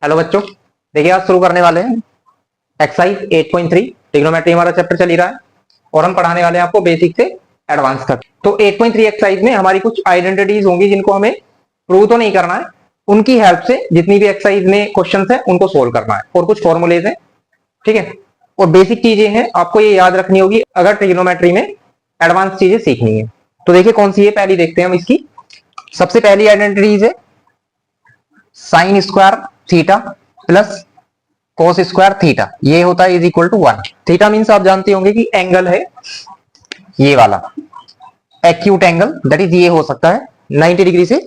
Hello बच्चों, देखिए आज शुरू करने वाले हैं एक्सरसाइज 8.3। ट्रिग्नोमेट्री हमारा चैप्टर चल ही रहा है और हम पढ़ाने वाले हैं आपको बेसिक से एडवांस तक। तो 8.3 एक्सरसाइज में हमारी कुछ आइडेंटिटीज होंगी जिनको हमें प्रूव तो नहीं करना है, उनकी हेल्प से जितनी भी एक्सरसाइज में क्वेश्चन है उनको सोल्व करना है और कुछ फॉर्मूलेज हैं, ठीक है। और बेसिक चीजें हैं, आपको ये याद रखनी होगी अगर ट्रिग्नोमेट्री में एडवांस चीजें सीखनी है। तो देखिए कौन सी है, पहली देखते हैं हम इसकी। सबसे पहली आइडेंटिटीज है sine square theta plus cos square theta, ये होता है is equal to 1। Theta means आप जानते होंगे कि एंगल है ये वाला एक्यूट एंगल, दैट इज ये हो सकता है 90 डिग्री से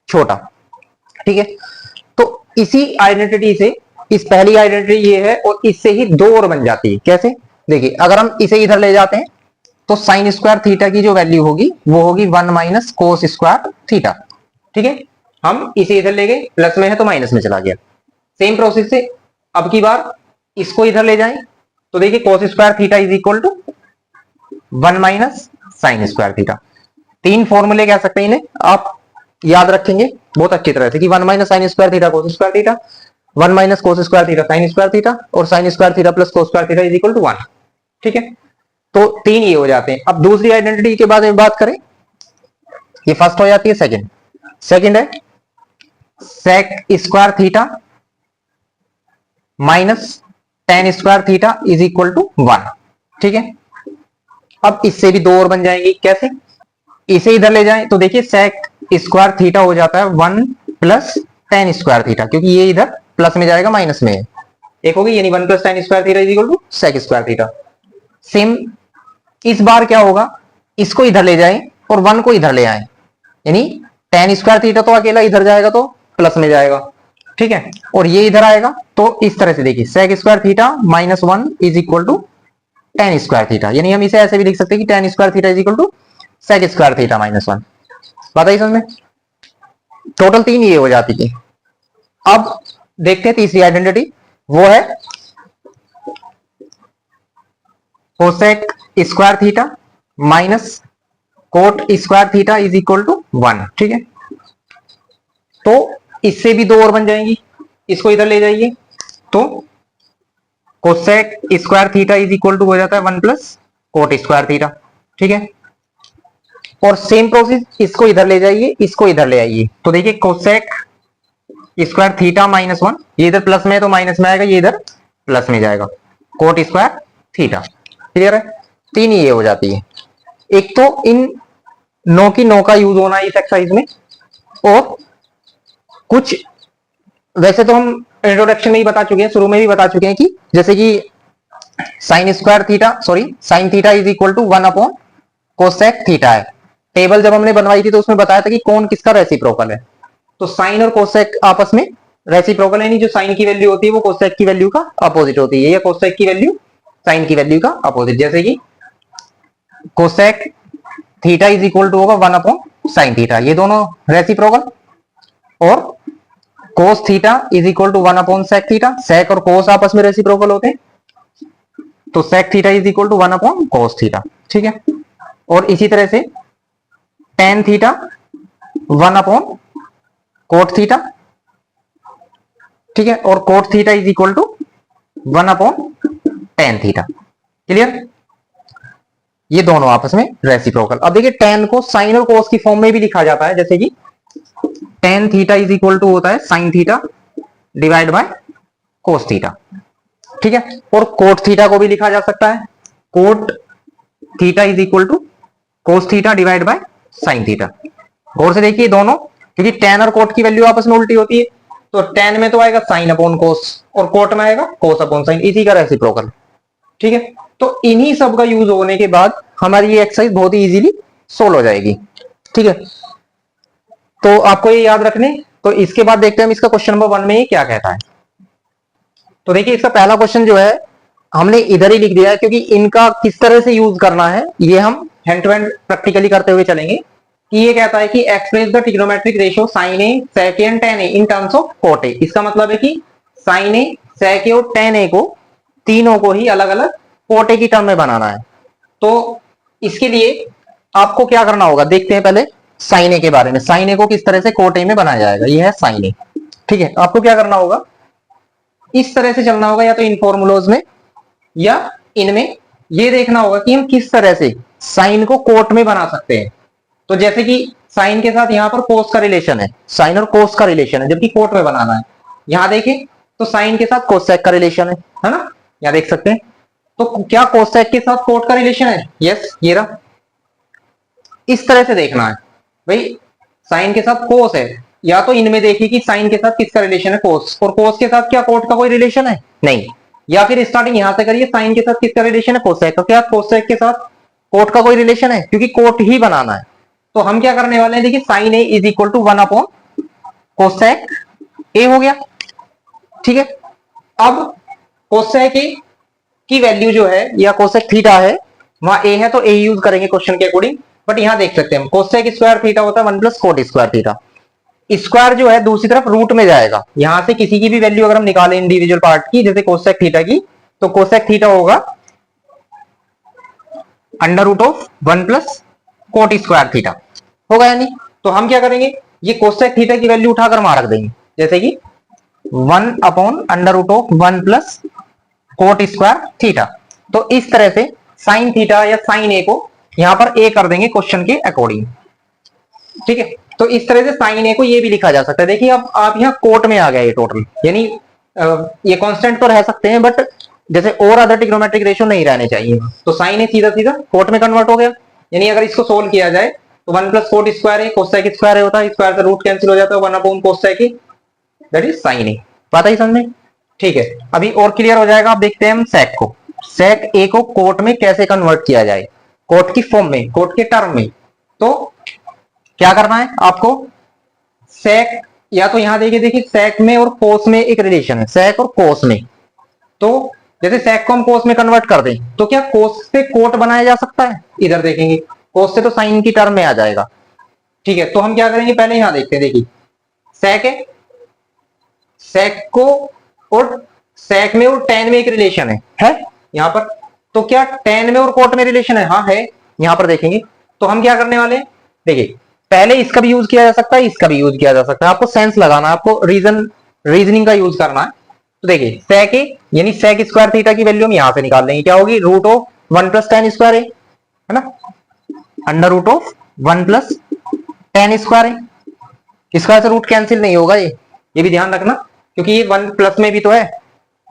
छोटा, ठीक है। तो इसी आइडेंटिटी से इस पहली आइडेंटिटी ये है और इससे ही दो और बन जाती है। कैसे? देखिए अगर हम इसे इधर ले जाते हैं तो साइन स्क्वायर थीटा की जो वैल्यू होगी वो होगी 1 माइनस कोस स्क्वायर थीटा, ठीक है। हम इसे इधर ले गए, प्लस में है तो माइनस में चला गया। सेम प्रोसेस से अब की बार इसको इधर ले जाएं तो देखिए cos square theta is equal to 1 minus sine square theta. तीन फॉर्मूले कह सकते हैं इन्हें, आप याद रखेंगे बहुत अच्छी तरह से कि 1 minus sine square theta cos square theta, 1 minus cos square theta sine square theta और sine square theta plus cos square theta is equal to 1, ठीक है। तो तीन ये हो जाते हैं। अब दूसरी आइडेंटिटी के बारे में बात करें, ये फर्स्ट हो जाती है सेकंड। सेकंड है sec square theta minus tan square theta is equal to 1, ठीक है। अब इससे भी दो और बन जाएंगी। कैसे? इसे इधर ले जाएं तो देखिए sec स्क्वायर थीटा हो जाता है 1 प्लस टेन स्क्वायर थीटा, क्योंकि ये इधर प्लस में जाएगा माइनस में है, एक होगी यानी 1 plus tan square theta is equal to sec square theta. Same इस बार क्या होगा, इसको इधर ले जाएं और 1 को इधर ले आए, यानी टेन स्क्वायर थीटा तो अकेला इधर जाएगा तो प्लस में जाएगा, ठीक है। और ये इधर आएगा तो इस तरह से देखिए sec square theta minus 1 is equal to tan square theta, यानी हम इसे ऐसे भी लिख सकते हैं कि tan square theta is equal to sec square theta minus 1। बात आई समझ में? टोटल तीन ये हो जाती है। अब देखते हैं तीसरी आइडेंटिटी, वो है cosec square theta minus cot square theta is equal to 1, ठीक है। तो इससे भी दो और बन जाएंगी, इसको इधर ले जाइए तो cosec square theta is equal to हो जाता है 1 प्लस कोट स्क्वायर थीटा, ठीक है। और सेम प्रोसेस, इसको इधर ले जाइए, इसको इधर ले आइए तो देखिए कोसेक स्क्वायर थीटा माइनस 1, ये इधर प्लस में है तो माइनस में आएगा, ये इधर प्लस में जाएगा, कोट स्क्वायर थीटा, क्लियर है। तीन ये हो जाती है। एक तो इन नो की नो का यूज होना है इस एक्सरसाइज में, और कुछ वैसे तो हम इंट्रोडक्शन में ही बता चुके हैं, शुरू में भी बता चुके हैं कि जैसे कि sine square theta sine theta is equal to 1 upon cosec theta है। टेबल जब हमने बनवाई थी तो उसमें बताया था कि कौन किसका रेसिप्रोकल है। तो साइन और कोसेक आपस में रेसिप्रोकल है, नहीं जो साइन की वैल्यू होती है वो कोसेक की वैल्यू का अपोजिट होती है, या कोसेक की वैल्यू साइन की वैल्यू का अपोजिट। जैसे कि cosec theta is equal to होगा 1 अपॉन साइन थीटा, ये दोनों रेसिप्रोकल। और cos theta is equal to 1 upon sec theta, sec और कोस आपस में रेसिप्रोकल होते हैं, तो sec theta is equal to 1 upon cos theta, ठीक है। और इसी तरह से tan theta 1 upon cot theta, ठीक है। और cot theta is equal to 1 upon tan theta, clear. ये दोनों आपस में रेसिप्रोकल। अब देखिए टेन को साइन और कोस की फॉर्म में भी लिखा जाता है, जैसे कि tan theta is equal to होता है sine theta divide by cos theta, ठीक है। और कोट थीटा को भी लिखा जा सकता है, cot theta is equal to cos theta divide by sine theta. गौर से देखिए दोनों, क्योंकि टेन और कोट की वैल्यू आपस में उल्टी होती है, तो टेन में तो आएगा साइन अपॉन कोस और कोट में आएगा कोस अपॉन साइन, इसी का रेसिप्रोकल, ठीक है। तो इन्हीं सब का यूज होने के बाद हमारी ये एक्सरसाइज बहुत ही इजीली सोल्व हो जाएगी, ठीक है। तो आपको ये याद रखने। तो इसके बाद देखते हैं हम इसका क्वेश्चन नंबर 1 में ये क्या कहता है। तो देखिए इसका पहला क्वेश्चन जो है हमने इधर ही लिख दिया है, क्योंकि इनका किस तरह से यूज करना है ये हम हैंड टू हैंड प्रैक्टिकली करते हुए चलेंगे। कि ये कहता है कि express the trigonometric ratio sine A sec A and tan A in terms of cot A. इसका मतलब है कि साइन ए सेक ए और टेन ए को तीनों को ही अलग अलग कोट ए की टर्म में बनाना है। तो इसके लिए आपको क्या करना होगा, देखते हैं पहले साइन ए के बारे में। साइन ए को किस तरह से कोट ए में बनाया जाएगा, ये है साइन ए, ठीक है। आपको क्या करना होगा, इस तरह से चलना होगा, या तो इन फॉर्मूलोज में या इनमें। ये देखना होगा कि हम किस तरह से साइन को कोट में बना सकते हैं। तो जैसे कि साइन के साथ यहाँ पर कोस का रिलेशन है, साइन और कोस का रिलेशन है, जबकि कोट में बनाना है। यहां देखें तो साइन के साथ कोसेक का रिलेशन है ना, यहां देख सकते हैं। तो क्या कोसेक के साथ कोट का रिलेशन है? यस, ये रहा। इस तरह से देखना है भाई, साइन के साथ कोस है, या तो इनमें देखिए कि साइन के साथ किसका रिलेशन है, कोस, और कोस के साथ क्या कोट का कोई रिलेशन है? नहीं। या फिर स्टार्टिंग यहां से करिए, साइन के साथ किसका रिलेशन है? कोसेक का। क्या कोसेक के साथ कोट का कोई रिलेशन है? क्योंकि कोट ही बनाना है। तो हम क्या करने वाले हैं, देखिए sine A is equal to 1 upon cosec A हो गया। ठीक है, अब कोसेक ए की वैल्यू जो है, या कोसेक थीटा है, वहां ए है तो ए यूज करेंगे क्वेश्चन के अकॉर्डिंग। बट यहां देख सकते हैं हम, कोसेक स्क्वायर थीटा होता है 1 plus cot square theta. Square जो है दूसरी तरफ रूट में जाएगा, यहां से किसी की भी वैल्यू अगर हम निकालें इंडिविजुअल पार्ट की, जैसे कोसेक थीटा की, तो कोसेक थीटा होगा under root of 1 plus cot square theta होगा, यानी। तो हम क्या करेंगे, ये कोसेक थीटा की वैल्यू उठाकर वहां रख देंगे, जैसे कि 1 upon under root of 1 plus cot square theta. तो इस तरह से साइन थीटा या साइन ए को यहां पर ए कर देंगे क्वेश्चन के अकॉर्डिंग। ठीक है, तो इस तरह से साइन ए को ये भी लिखा जा सकता है। देखिए अब आप यहाँ कोट में आ गया ये टोटल, यानी ये कांस्टेंट तो रह सकते हैं, बट जैसे और अदर ट्रिग्नोमेट्रिक रेशियो नहीं रहने चाहिए। तो साइन ए सीधा सीधा कोट में कन्वर्ट हो गया, यानी अगर इसको सोल्व किया जाए तो 1 प्लस कोट स्क्वायर है, कोसेक स्क्वायर होता है, स्क्वायर का रूट कैंसिल हो जाता है, 1 upon cosec A, that is sine A. बात आई समझ में? ठीक है, अभी और क्लियर हो जाएगा। आप देखते हैं हम सेक को, सेक ए को कोट में कैसे कन्वर्ट किया जाए, कोट की फॉर्म में, कोट के टर्म में। तो क्या करना है आपको, सेक, या तो यहां देखिए सेक में और कोस में एक रिलेशन है, सेक और कोस में। तो जैसे सेक को हम कोस में कन्वर्ट कर दें तो क्या कोस से कोट बनाया जा सकता है? इधर देखेंगे, कोस से तो साइन की टर्म में आ जाएगा। ठीक है, तो हम क्या करेंगे, पहले यहां देखते हैं। देखिए सेक है, सेक को और सेक में और टेन में एक रिलेशन है यहां पर। तो क्या टेन में और कोट में रिलेशन है? हाँ है, यहां पर देखेंगे। तो हम क्या करने वाले हैं, देखिए पहले इसका भी यूज किया जा सकता है, इसका भी यूज किया जा सकता है। आपको सेंस लगाना है, आपको रीजनिंग का यूज करना है। तो देखिए सेक ए यानी सेक स्क्वायर थीटा की वैल्यू हम यहां से निकाल लेंगे, क्या होगी, root of 1 plus tan square है ना, under root of 1 plus tan square है। स्क्वायर से रूट कैंसिल नहीं होगा, ये भी ध्यान रखना, क्योंकि ये 1 प्लस में भी तो है।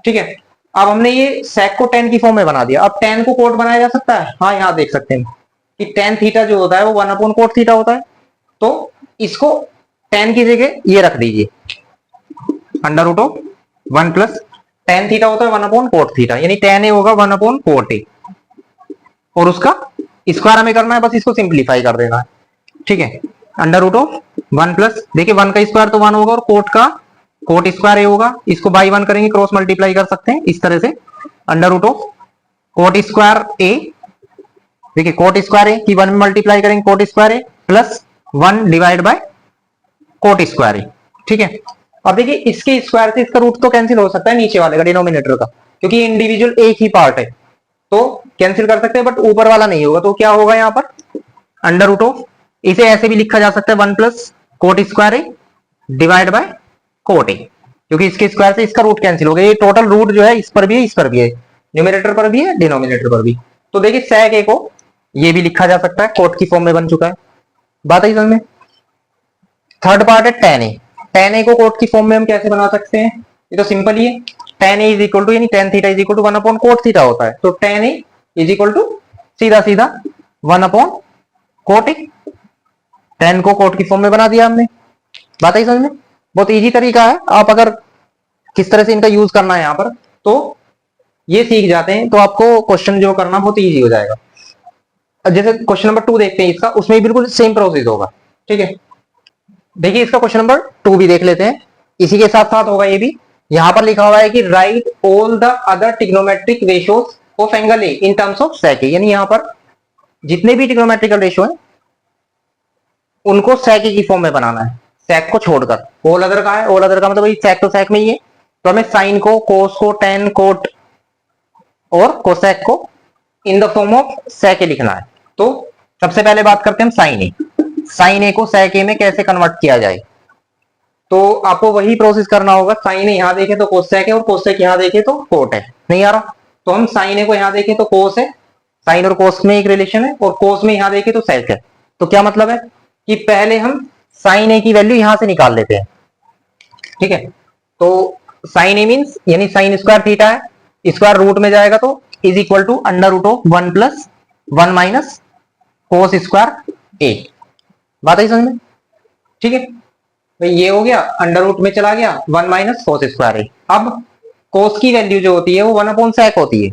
ठीक है, अब हमने ये सेक को टेन की फॉर्म में बना दिया। अब टेन को कोट बनाया जा सकता है, हाँ यहां देख सकते हैं कि टेन थीटा जो होता है वो 1 अपॉन कोट थीटा होता है। तो इसको टेन की जगह ये रख दीजिए, under root of 1 plus tan theta होता है 1 अपॉन कोट थीटा, यानी टेन ए होगा 1 अपॉन कोट ए, और उसका स्क्वायर हमें करना है, बस इसको सिंप्लीफाई कर देना है। ठीक है, अंडर रूट ऑफ 1 प्लस, देखिए 1 का स्क्वायर तो 1 होगा, और कोट का कोट स्क्वायर ए होगा, इसको बाई 1 करेंगे, क्रॉस मल्टीप्लाई कर सकते हैं इस तरह से, under root of cot square A, देखिए कोट स्क्वायर ए की 1 में मल्टीप्लाई करेंगे, cot square A plus 1 divide by cot square A. ठीक है, अब देखिए इसके स्क्वायर से इसका रूट तो कैंसिल हो सकता है, नीचे वाले का, डिनोमिनेटर का, क्योंकि इंडिविजुअल एक ही पार्ट है, तो कैंसिल कर सकते हैं, बट ऊपर वाला नहीं होगा। तो क्या होगा यहाँ पर, अंडर रूट ऑफ, इसे ऐसे भी लिखा जा सकता है 1 plus cot square A divide by cot A, क्योंकि इसके स्क्वायर से इसका रूट कैंसिल हो गया। ये टोटल रूट जो है इस पर भी है, इस पर भी है, न्यूमरेटर पर भी है, डिनोमिनेटर पर भी। तो देखिए सेक ए को ये भी लिखा जा सकता है, कोट की फॉर्म में बन चुका है। बात आई समझ में? थर्ड पार्ट है टेन ए। टेन ए को कोट की फॉर्म में हम कैसे बना सकते हैं, ये तो सिंपल ही है। Tan A is equal to, यानी tan theta is equal to 1 upon cot theta होता है। तो tan A is equal to सीधा सीधा 1 अपॉन कोट ए, टेन को कोट की फॉर्म में बना दिया हमने। बात आई समझ में? बहुत इजी तरीका है, आप अगर किस तरह से इनका यूज करना है यहाँ पर तो ये सीख जाते हैं, तो आपको क्वेश्चन जो करना बहुत इजी हो जाएगा। जैसे क्वेश्चन नंबर 2 देखते हैं इसका, उसमें बिल्कुल सेम प्रोसेस होगा। ठीक है, देखिए इसका क्वेश्चन नंबर 2 भी देख लेते हैं, इसी के साथ साथ होगा ये भी। यहां पर लिखा हुआ है कि write all the other trigonometric ratios of angle A in terms of sec A, यानी यहां पर जितने भी ट्रिग्नोमेट्रिकल रेशियो हैं उनको सेक ए की फॉर्म में बनाना है, सेक को छोड़कर। ऑल अदर का है, ऑल अदर का मतलब सेक तो सेक में ही है, तो हमें साइन को, कोस को, टेन, कोट और कोसेक को in the form of sec A लिखना है। तो सबसे पहले बात करते हैं हम साइन ए। साइन ए को सेक ए में कैसे कन्वर्ट किया जाए। तो आपको वही प्रोसेस करना होगा। साइन यहाँ देखे तो कोसेक है और कोसेक यहाँ देखे तो कोट है। नहीं आ रहा तो हम साइन को यहाँ देखे तो कोस है, साइन और कोस में एक रिलेशन है, और कोस में यहाँ देखे तो सेक है। तो क्या मतलब है कि पहले हम साइन ए की वैल्यू यहां से निकाल लेते हैं। ठीक है, तो साइन ए मीन्स यानी साइन स्क्वायर थीटा है, स्क्वायर रूट में जाएगा तो is equal to under root of 1 plus 1 minus cos square A. बात आई समझ में? ठीक है भाई, ये हो गया, अंडर रूट में चला गया 1 माइनस कोस स्क्वायर ए। अब कोस की वैल्यू जो होती है वो 1 अपॉन सेक होती है।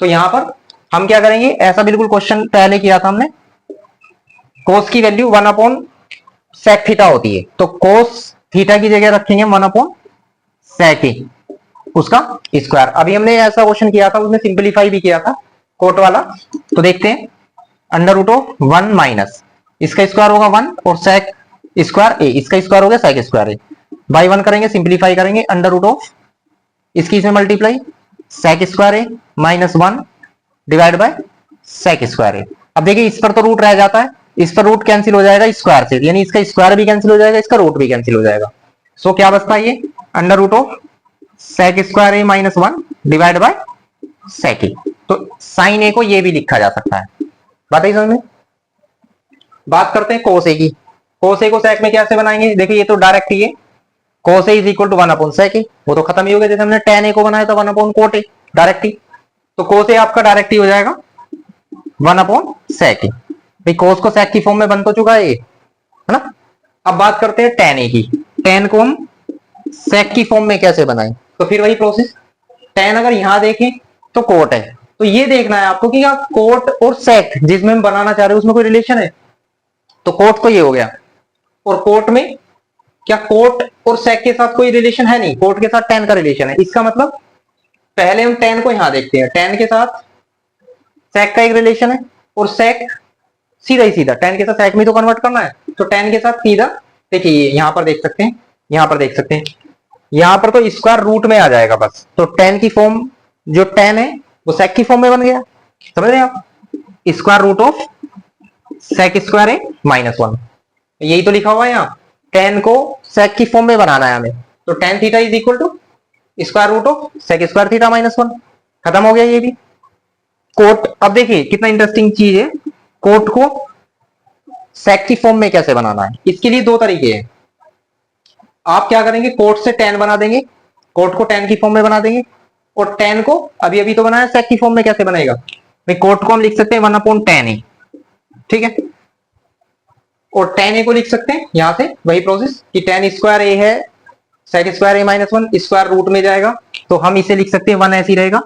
तो यहां पर हम क्या करेंगे, ऐसा बिल्कुल क्वेश्चन पहले किया था हमने, कोस की वैल्यू 1 अपॉन सेक थीटा होती है, तो कोस थीटा की जगह रखेंगे 1 अपॉन सेक ए उसका स्क्वायर। अभी हमने ऐसा क्वेश्चन किया था, उसमें सिंपलीफाई भी किया था कोट वाला। तो देखते हैं, अंडर रूट ऑफ 1 माइनस इसका स्क्वायर होगा 1 और सेक स्क्वायर ए, इसका स्क्वायर हो गया सेक स्क्वायर ए, बाई 1 करेंगे, सिंपलीफाई करेंगे, अंडर रूट ऑफ इसकी इसमें multiply sec square A minus 1 divide by sec square A. अब देखिए इस पर तो रूट रह जाता है, इस पर रूट कैंसिल हो जाएगा स्क्वायर से, यानी इसका स्क्वायर भी कैंसिल हो जाएगा, इसका रूट भी कैंसिल हो जाएगा। सो क्या बचता है, ये under root of sec square A minus 1 divide by sec A. तो साइन ए को ये भी लिखा जा सकता है। बात आई समझ में? बात करते हैं कोस ए की। कोस ए को सेक में कैसे बनाएंगे, देखिए ये तो डायरेक्ट ही है, cos A is equal to 1 upon sec A, वो तो खत्म ही हो गया, जैसे हमने टेन ए को बनाया था 1 अपॉन कोट ए, डायरेक्ट ही। तो कोस ए आपका डायरेक्ट ही हो जाएगा 1 अपॉन सेक ए। भाई कोस को सेक की फॉर्म में बन तो चुका है ना। अब बात करते हैं टेन ए की। टेन को हम सेक की फॉर्म में कैसे बनाएं, तो फिर वही प्रोसेस, टेन अगर यहां देखें तो कोट है, तो ये देखना है आपको कि क्या कोट और सेक जिसमें हम बनाना चाह रहे हैं उसमें कोई रिलेशन है। तो कोट तो ये हो गया, और कोट में क्या कोट और सेक के साथ कोई रिलेशन है नहीं, कोट के साथ टेन का रिलेशन है। इसका मतलब पहले हम टेन को यहां देखते हैं, टेन के साथ सेक का एक रिलेशन है, और सेक सीधा ही सीधा टेन के साथ सेक में तो कन्वर्ट करना है, तो टेन के साथ सीधा देखिए यहां पर देख सकते हैं, यहां पर देख सकते हैं, यहां पर तो स्क्वायर रूट में आ जाएगा बस। तो टेन की फॉर्म जो टेन है वो सेक की फॉर्म में बन गया, समझ रहे हैं आप, square root of sec square है माइनस 1, यही तो लिखा हुआ है यहाँ। टेन को सेक की फॉर्म में बनाना है हमें, तो tan theta is equal to square root of sec square theta minus 1, खत्म हो गया ये भी। कोट, अब देखिए कितना इंटरेस्टिंग चीज है, कोट को सेक की फॉर्म में कैसे बनाना है, इसके लिए दो तरीके हैं। आप क्या करेंगे, कोट से टेन बना देंगे, कोट को टेन की फॉर्म में बना देंगे, और टेन को अभी अभी तो बनाया, सेक की फॉर्म में कैसे बनेगा भाई, कोट को हम लिख सकते हैं 1 अपॉन टेन ए, ठीक है, और टेन ए को लिख सकते हैं यहां से वही प्रोसेस कि टेन स्क्वायर ए है, सेक square A minus 1, square root में जाएगा, तो हम इसे लिख सकते हैं 1 ऐसे ही रहेगा,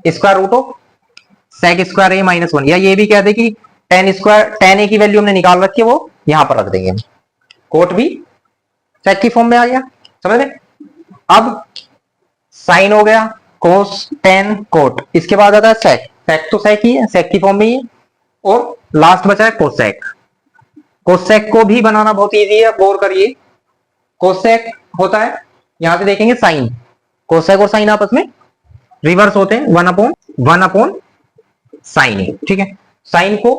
square root of sec square A minus 1, या ये भी कह दे कि टेन स्क्वायर, टेन ए की वैल्यू हमने निकाल रखी है वो यहां पर रख देंगे, कोट भी सेक की फॉर्म में आ गया, समझ रहे। अब साइन हो गया, कोस टेन कोट, इसके बाद आता है सेक, सेक तो सेक ही है, सेक की फॉर्म में ही है, और लास्ट बचा है कोसेक। कोसेक को भी बनाना बहुत इजी है, गौर करिए, कोसेक होता है, यहां से देखेंगे साइन, कोसेक और साइन आपस में रिवर्स होते हैं, 1 अपॉन साइन ए, ठीक है। साइन को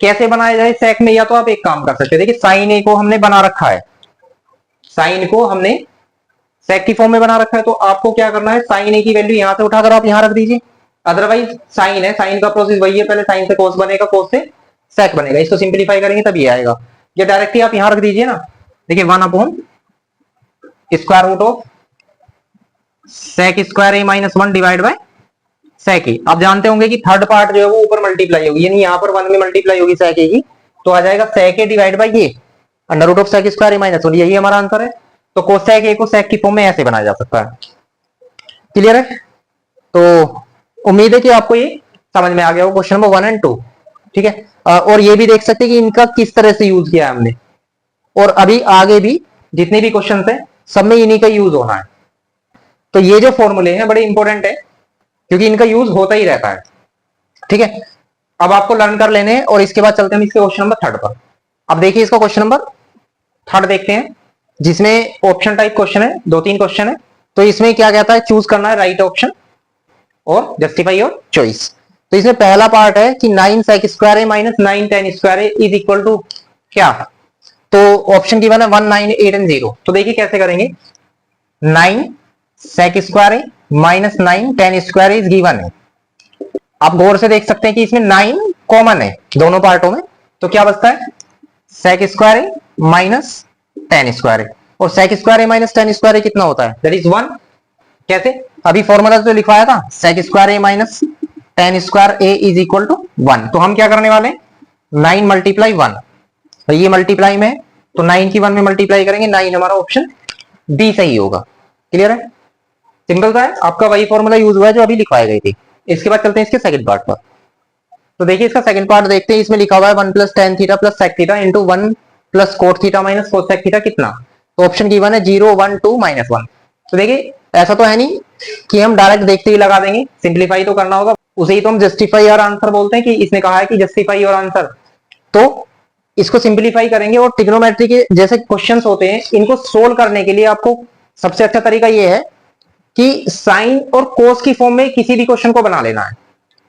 कैसे बनाया जाए सेक में, या तो आप एक काम कर सकते हैं, देखिए साइन ए को हमने बना रखा है, साइन को हमने सेक की फॉर्म में बना रखा है, तो आपको क्या करना है, साइन ए की वैल्यू यहां से उठाकर आप यहां रख दीजिए, अदरवाइज साइन है, साइन का प्रोसेस वही है, पहले साइन से कोस बनेगा, कोस से सेक बनेगा, इसको सिंप्लीफाई करेंगे तब ये आएगा, ये डायरेक्टली आप यहां रख दीजिए ना, देखिए 1 upon square root of sec square A minus 1 divide by sec A. आप जानते होंगे कि थर्ड पार्ट जो है वो ऊपर मल्टीप्लाई होगी, यानी यहां पर 1 में मल्टीप्लाई होगी सेक ए की, तो आ जाएगा सेक ए डिवाइड बाय ये under root of sec square A minus 1, यही हमारा आंसर है। तो कोसेक ए को सेक की फॉर्म में ऐसे बनाया जा सकता है, क्लियर है। तो उम्मीद है कि आपको ये समझ में आ गया हो, क्वेश्चन नंबर 1 एंड 2, ठीक है। और ये भी देख सकते हैं कि इनका किस तरह से यूज किया है हमने, और अभी आगे भी जितने भी क्वेश्चन है सब में इन्हीं का यूज होना है। तो ये जो फॉर्मूले हैं बड़े इंपॉर्टेंट है, क्योंकि इनका यूज होता ही रहता है, ठीक है। अब आपको लर्न कर लेने हैं, और इसके बाद चलते हैं इसके क्वेश्चन नंबर 3 पर। अब देखिए इसका क्वेश्चन नंबर 3 देखते हैं, जिसमें ऑप्शन टाइप क्वेश्चन है, 2-3 क्वेश्चन है। तो इसमें क्या कहता है, चूज करना है राइट ऑप्शन और जस्टिफाई योर चॉइस। तो इसमें पहला पार्ट है कि 9 sec square A minus 9 tan square A is equal to क्या, तो ऑप्शन गिवन है 1, 9, 8 एंड 0। तो देखिए कैसे करेंगे, 9 sec स्क्वायर है minus 9 tan square is given है। आप गौर से देख सकते हैं कि इसमें 9 कॉमन है दोनों पार्टों में, तो क्या बचता है sec स्क्वायर है माइनस tan स्क्वायर है, और sec स्क्वायर है माइनस tan स्क्वायर कितना होता है, दैट इज 1। कैसे, अभी फॉर्मूला जो लिखवाया था sec square A minus tan square A is equal to 1। तो हम क्या करने वाले हैं, 9 मल्टीप्लाई 1, ये मल्टीप्लाई में, तो 9 की 1 में मल्टीप्लाई करेंगे, 9 हमारा ऑप्शन बी सही होगा। क्लियर है, सिंपल था, आपका वही फॉर्मूला यूज हुआ है जो अभी लिखवाए गए थे। इसके बाद चलते हैं इसके सेकंड पार्ट पर। तो देखिए इसका सेकंड पार्ट देखते हैं, इसमें लिखा हुआ है 1 plus tan theta plus sec theta into 1 plus cot theta minus cos sec theta कितना। तो ऑप्शन गिवन है 0, 1, 2, -1। तो देखिए ऐसा तो है नहीं कि हम डायरेक्ट देखते ही लगा देंगे, सिंप्लीफाई तो करना होगा, उसे ही तो हम जस्टिफाई और आंसर बोलते हैं कि इसने कहा है कि जस्टिफाई और आंसर। तो इसको सिंप्लीफाई करेंगे, और ट्रिग्नोमेट्री के जैसे क्वेश्चंस होते हैं इनको सोल्व करने के लिए आपको सबसे अच्छा तरीका ये है कि साइन और कोस की फॉर्म में किसी भी क्वेश्चन को बना लेना है।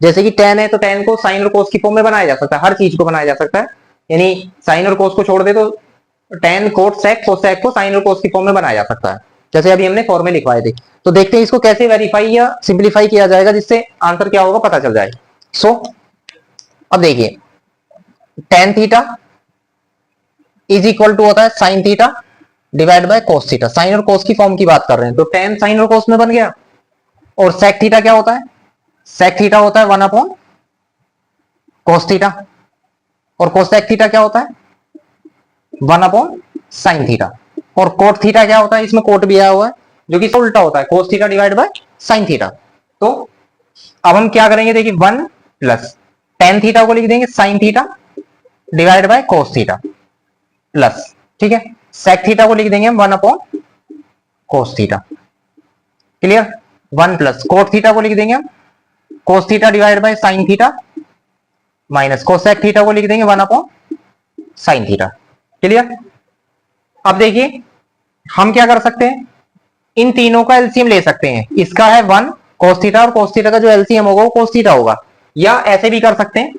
जैसे कि tan है तो tan को साइन और कोस की फॉर्म में बनाया जा सकता है, हर चीज को बनाया जा सकता है, यानी साइन और कोस को छोड़ दे तो tan कोट sec कोस sec को साइन और कोस की फॉर्म में बनाया जा सकता है, जैसे अभी हमने फॉर्म में लिखवाए थे। तो देखते हैं इसको कैसे वेरीफाई या सिंप्लीफाई किया जाएगा जिससे आंसर क्या होगा पता चल जाए। सो अब देखिए tan theta is equal to होता है sine theta divide by cos theta, sine और कोस की फॉर्म की बात कर रहे हैं, तो tan साइन और कोस में बन गया। और sec थीटा क्या होता है, sec थीटा होता है 1 अपॉन कोस थीटा, और कोस sec थीटा क्या होता है 1 अपॉन साइन थीटा, और कोट थीटा क्या होता है, इसमें कोट भी आया हुआ है जो कि उल्टा होता है कोस theta divide by sine theta. तो अब हम क्या करेंगे, देखिए 1 प्लस tan थीटा को लिख देंगे sign theta divide by cos theta plus, ठीक है, sec थीटा को लिख देंगे हम 1 upon cos theta. Clear, 1 plus cot theta को लिख देंगे हम कोस theta divide by sine theta minus cosec theta को लिख देंगे 1 अपॉन साइन थीटा। क्लियर, अब देखिए हम क्या कर सकते हैं, इन तीनों का एलसीएम ले सकते हैं। इसका है 1 कोस थीटा, और कोस थीटा का जो एलसीएम होगा वो कोस थीटा होगा। या ऐसे भी कर सकते हैं,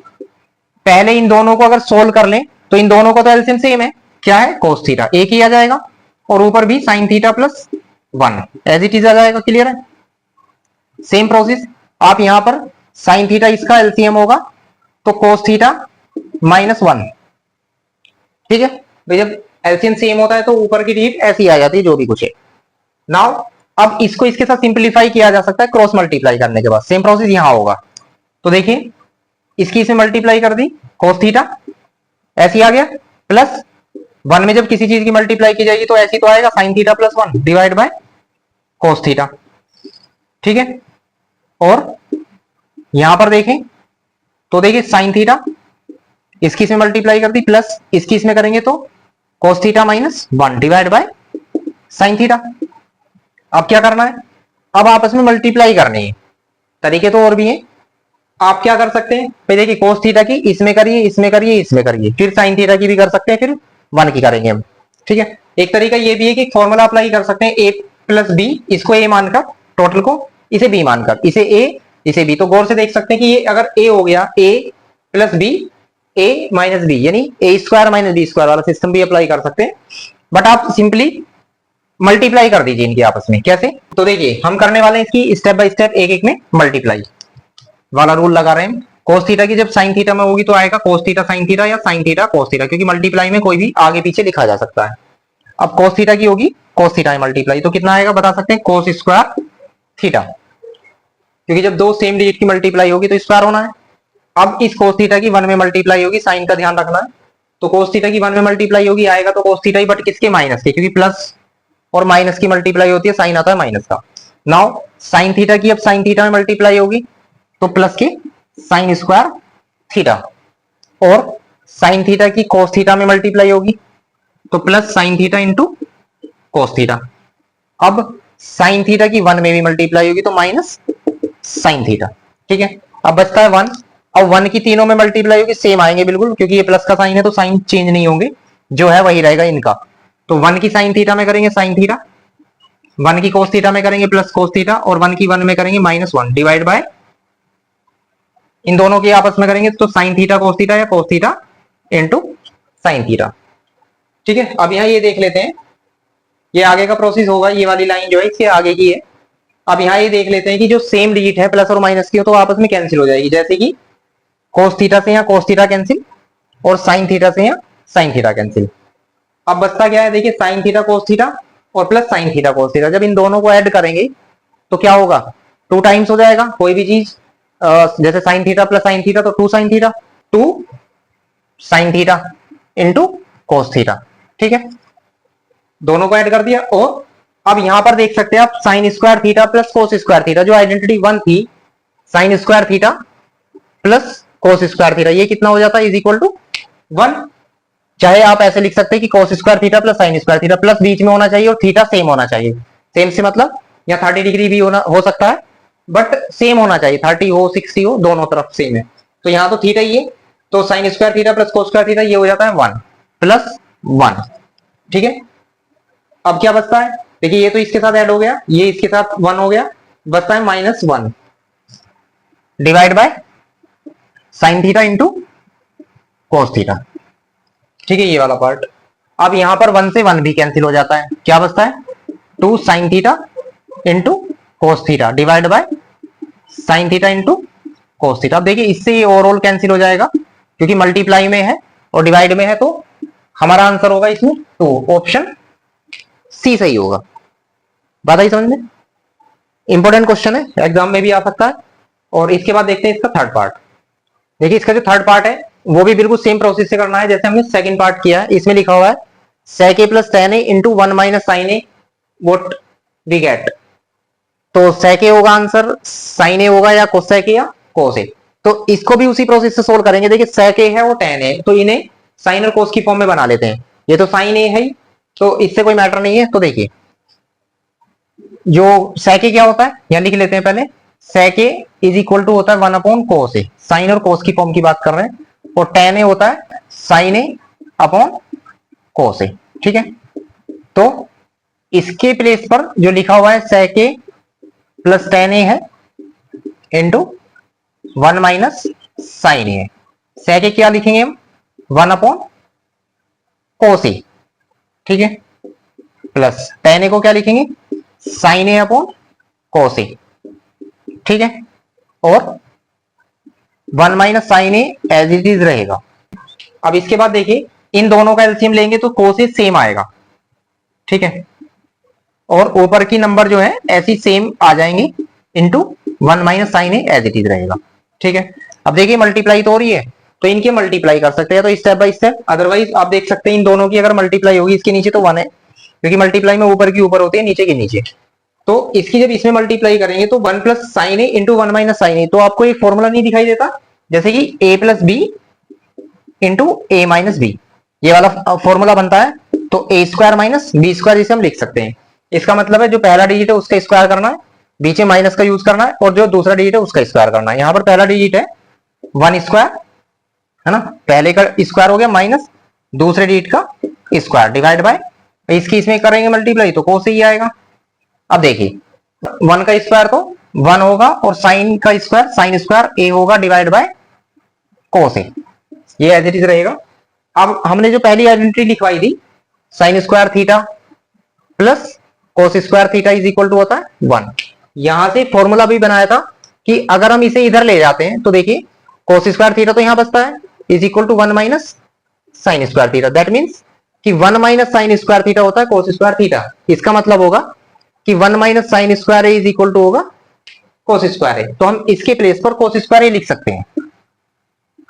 पहले इन दोनों को अगर सोल्व कर लें तो इन दोनों का तो एलसीएम सेम है, क्या है कोस थीटा, एक ही आ जाएगा, और ऊपर भी sine theta plus 1 as it is आ जाएगा। क्लियर है, सेम प्रोसेस। आप यहां पर साइन थीटा इसका एलसीएम होगा तो कोस थीटा माइनस 1, ठीक है भाई, जब एलसीएम सेम होता है तो ऊपर की डिजिट ऐसी आ जाती है जो भी कुछ है। नाउ अब इसको इसके साथ सिंप्लीफाई किया जा सकता है क्रॉस मल्टीप्लाई करने के बाद, सेम प्रोसेस यहां होगा। तो देखिए इसकी इसमें मल्टीप्लाई कर दी कोस थीटा ऐसी आ गया, प्लस 1 में जब किसी चीज की मल्टीप्लाई की जाएगी तो ऐसी तो आएगा sign theta plus 1 divide by cos theta, ठीक है। और यहां पर देखें तो देखिए साइन थीटा इसकी इसमें मल्टीप्लाई कर दी, प्लस इसकी इसमें करेंगे तो cos theta minus 1 divide by sine theta. अब क्या करना है, अब आपस में मल्टीप्लाई करनी है, तरीके तो और भी हैं। आप क्या कर सकते हैं, भाई देखिए कोस थीटा की इसमें करिए, इसमें करिए, इसमें करिए, फिर साइन थीटा की भी कर सकते हैं, फिर 1 की करेंगे हम, ठीक है। एक तरीका ये भी है कि फॉर्मूला अप्लाई कर सकते हैं a प्लस बी, इसको a मानकर टोटल को इसे b मानकर, इसे a इसे b। तो गौर से देख सकते हैं कि ये अगर a हो गया a plus B, a minus B, यानी a square minus B square वाला सिस्टम भी अप्लाई कर सकते हैं, बट आप सिंपली मल्टीप्लाई कर दीजिए इनके आपस में। कैसे, तो देखिए हम करने वाले हैं इसकी स्टेप बाय स्टेप एक एक में मल्टीप्लाई वाला रूल लगा रहे हैं। कोस थीटा की जब साइन थीटा में होगी तो आएगा कोस थीटा साइन थीटा या साइन थीटा कोस थीटा, क्योंकि मल्टीप्लाई में कोई भी आगे पीछे लिखा जा सकता है। अब कोस थीटा की होगी कोस थीटा में मल्टीप्लाई, तो कितना आएगा बता सकते हैं, कोस स्क्वायर थीटा, क्योंकि जब दो सेम डिजिट की मल्टीप्लाई होगी तो स्क्वायर होना है। अब इस कोस थीटा की 1 में मल्टीप्लाई होगी, साइन का ध्यान रखना है, तो कोस थीटा की 1 में मल्टीप्लाई होगी आएगा तो कोस थीटा ही, बट किसके, माइनस के, क्योंकि प्लस और माइनस की मल्टीप्लाई होती है, साइन आता है माइनस का। नाउ साइन थीटा की अब साइन थीटा में मल्टीप्लाई होगी तो प्लस के साइन स्क्वायर थीटा, और साइन थीटा की कोस थीटा में मल्टीप्लाई होगी तो प्लस साइन थीटा इंटू कोस थीटा। अब साइन थीटा की 1 में भी मल्टीप्लाई होगी तो माइनस साइन थीटा, ठीक है। अब बचता है 1, अब 1 की तीनों में मल्टीप्लाई होगी, सेम आएंगे बिल्कुल, क्योंकि ये प्लस का साइन है तो साइन चेंज नहीं होंगे, जो है वही रहेगा इनका। तो 1 की साइन थीटा में करेंगे साइन थीटा, 1 की कोस थीटा में करेंगे प्लस कोस थीटा, और 1 की 1 में करेंगे -1 डिवाइड बाय, इन दोनों की आपस में करेंगे तो साइन थीटा कोस थीटा या cos theta into sine theta. ठीक है, अब यहाँ ये देख लेते हैं, ये आगे का प्रोसेस होगा, ये वाली लाइन जो है इसके आगे की है। अब यहाँ ये देख लेते हैं कि जो सेम डिजिट है प्लस और माइनस की हो तो आपस में कैंसिल हो जाएगी, जैसे कि कोस थीटा से यहाँ कोस थीटा कैंसिल और साइन थीटा से यहाँ साइन थीटा कैंसिल। अब बचता क्या है, देखिए साइन थीटा कोस थीटा और plus sine theta cos theta, जब इन दोनों को ऐड करेंगे तो क्या होगा, 2 टाइम्स हो जाएगा कोई भी चीज, जैसे sign theta plus sine theta तो 2 sine theta, 2 sine theta into कोस थीटा। ठीक है, दोनों को ऐड कर दिया। और अब यहां पर देख सकते हैं आप sign square theta plus cos square theta, जो आइडेंटिटी 1 थी, sine square theta plus cos square theta, ये कितना हो जाता है, इज इक्वल टू 1। चाहे आप ऐसे लिख सकते हैं कि cos square theta plus sine square theta, plus बीच में होना चाहिए और थीटा सेम होना चाहिए। सेम से मतलब या 30 डिग्री भी हो सकता है, बट सेम होना चाहिए, 30 हो 60 हो दोनों तरफ सेम है। तो यहाँ तो थीटा ही है, तो sine square theta plus cos square theta ये हो जाता है 1 प्लस 1। ठीक है, अब क्या बचता है, देखिए ये तो इसके साथ ऐड हो गया, ये इसके साथ 1 हो गया, बचता है -1 divide by sine theta into cos theta. ठीक है, ये वाला पार्ट। अब यहां पर 1 से 1 भी कैंसिल हो जाता है, क्या बचता है, 2 sine theta into cos theta divide by sine theta into cos theta. अब देखिए इससे ये ओवरऑल कैंसिल हो जाएगा क्योंकि मल्टीप्लाई में है और डिवाइड में है, तो हमारा आंसर होगा इसमें 2, ऑप्शन सी सही होगा। बात आई समझ में, इंपॉर्टेंट क्वेश्चन है, एग्जाम में भी आ सकता है। और इसके बाद देखते हैं इसका थर्ड पार्ट। देखिए इसका जो थर्ड पार्ट है वो भी बिल्कुल सेम प्रोसेस से करना है जैसे हमने सेकंड पार्ट किया है। इसमें लिखा हुआ है sec a plus tan a into 1 minus sine A what we get. तो sec a होगा आंसर, sin a होगा या cosec a या cos a। तो इसको भी उसी प्रोसेस से सोल्व करेंगे। देखिए sec a है और tan a, तो इन्हें साइन और cos की फॉर्म में बना लेते हैं। ये तो sin a है तो इससे कोई मैटर नहीं है। तो देखिए जो sec a क्या होता है यहां लिख लेते हैं पहले, sec a is equal to होता है 1 अपॉन cos a, साइन और cos की फॉर्म की बात कर रहे हैं, और tan a होता है sin a upon cos a। ठीक है, तो इसके प्लेस पर जो लिखा हुआ है sec a plus tan a है into 1 minus sine a। sec a क्या लिखेंगे हम, 1 अपॉन cos a। ठीक है, प्लस tan a को क्या लिखेंगे, sine a upon cos a। ठीक है, और 1 minus sine A as it is रहेगा। अब इसके बाद देखिए इन दोनों का एलसीएम लेंगे तो cos a सेम आएगा। ठीक है, और ऊपर की नंबर जो है ऐसी सेम आ जाएंगे into 1 minus sine A as it is रहेगा। ठीक है, अब देखिए मल्टीप्लाई तो हो रही है तो इनके मल्टीप्लाई कर सकते हैं, तो स्टेप बाय स्टेप। अदरवाइज आप देख सकते हैं इन दोनों की अगर मल्टीप्लाई होगी, इसके नीचे तो 1 है क्योंकि मल्टीप्लाई में ऊपर की ऊपर होती है नीचे की नीचे, तो इसकी जब इसमें मल्टीप्लाई करेंगे तो 1 plus sine A into 1 minus sine ए। तो आपको एक फॉर्मूला नहीं दिखाई देता जैसे कि a plus B into A minus B, ये वाला फॉर्मूला बनता है। तो A square minus B square जिसे हम लिख सकते हैं। इसका मतलब है जो पहला डिजिट है उसका स्क्वायर करना है, बीच में माइनस का यूज करना है, और जो दूसरा डिजिट है उसका स्क्वायर करना है। यहाँ पर पहला डिजिट है 1 स्क्वायर है ना, पहले का स्क्वायर हो गया माइनस दूसरे डिजिट का स्क्वायर डिवाइड बाय, इसकी इसमें करेंगे मल्टीप्लाई तो cos ही आएगा। अब देखिए 1 का स्क्वायर तो 1 होगा और साइन का स्क्वायर साइन स्क्वायर a होगा डिवाइड बाय cos a, ये एज इट इज रहेगा। अब हमने जो पहली आइडेंटिटी लिखवाई थी sine square theta plus cos square theta is equal to होता है 1, यहां से फॉर्मूला भी बनाया था कि अगर हम इसे इधर ले जाते हैं तो देखिए cos स्क्वायर थीटा तो यहां बचता है is equal to 1 minus sine square theta. That means कि 1 माइनस साइन स्क्वायर थीटा होता है cos स्क्वायर थीटा। इसका मतलब होगा कि 1 minus sine square is equal to होगा cos स्क्वायर है, तो हम इसके प्लेस पर cos स्क्वायर लिख सकते हैं।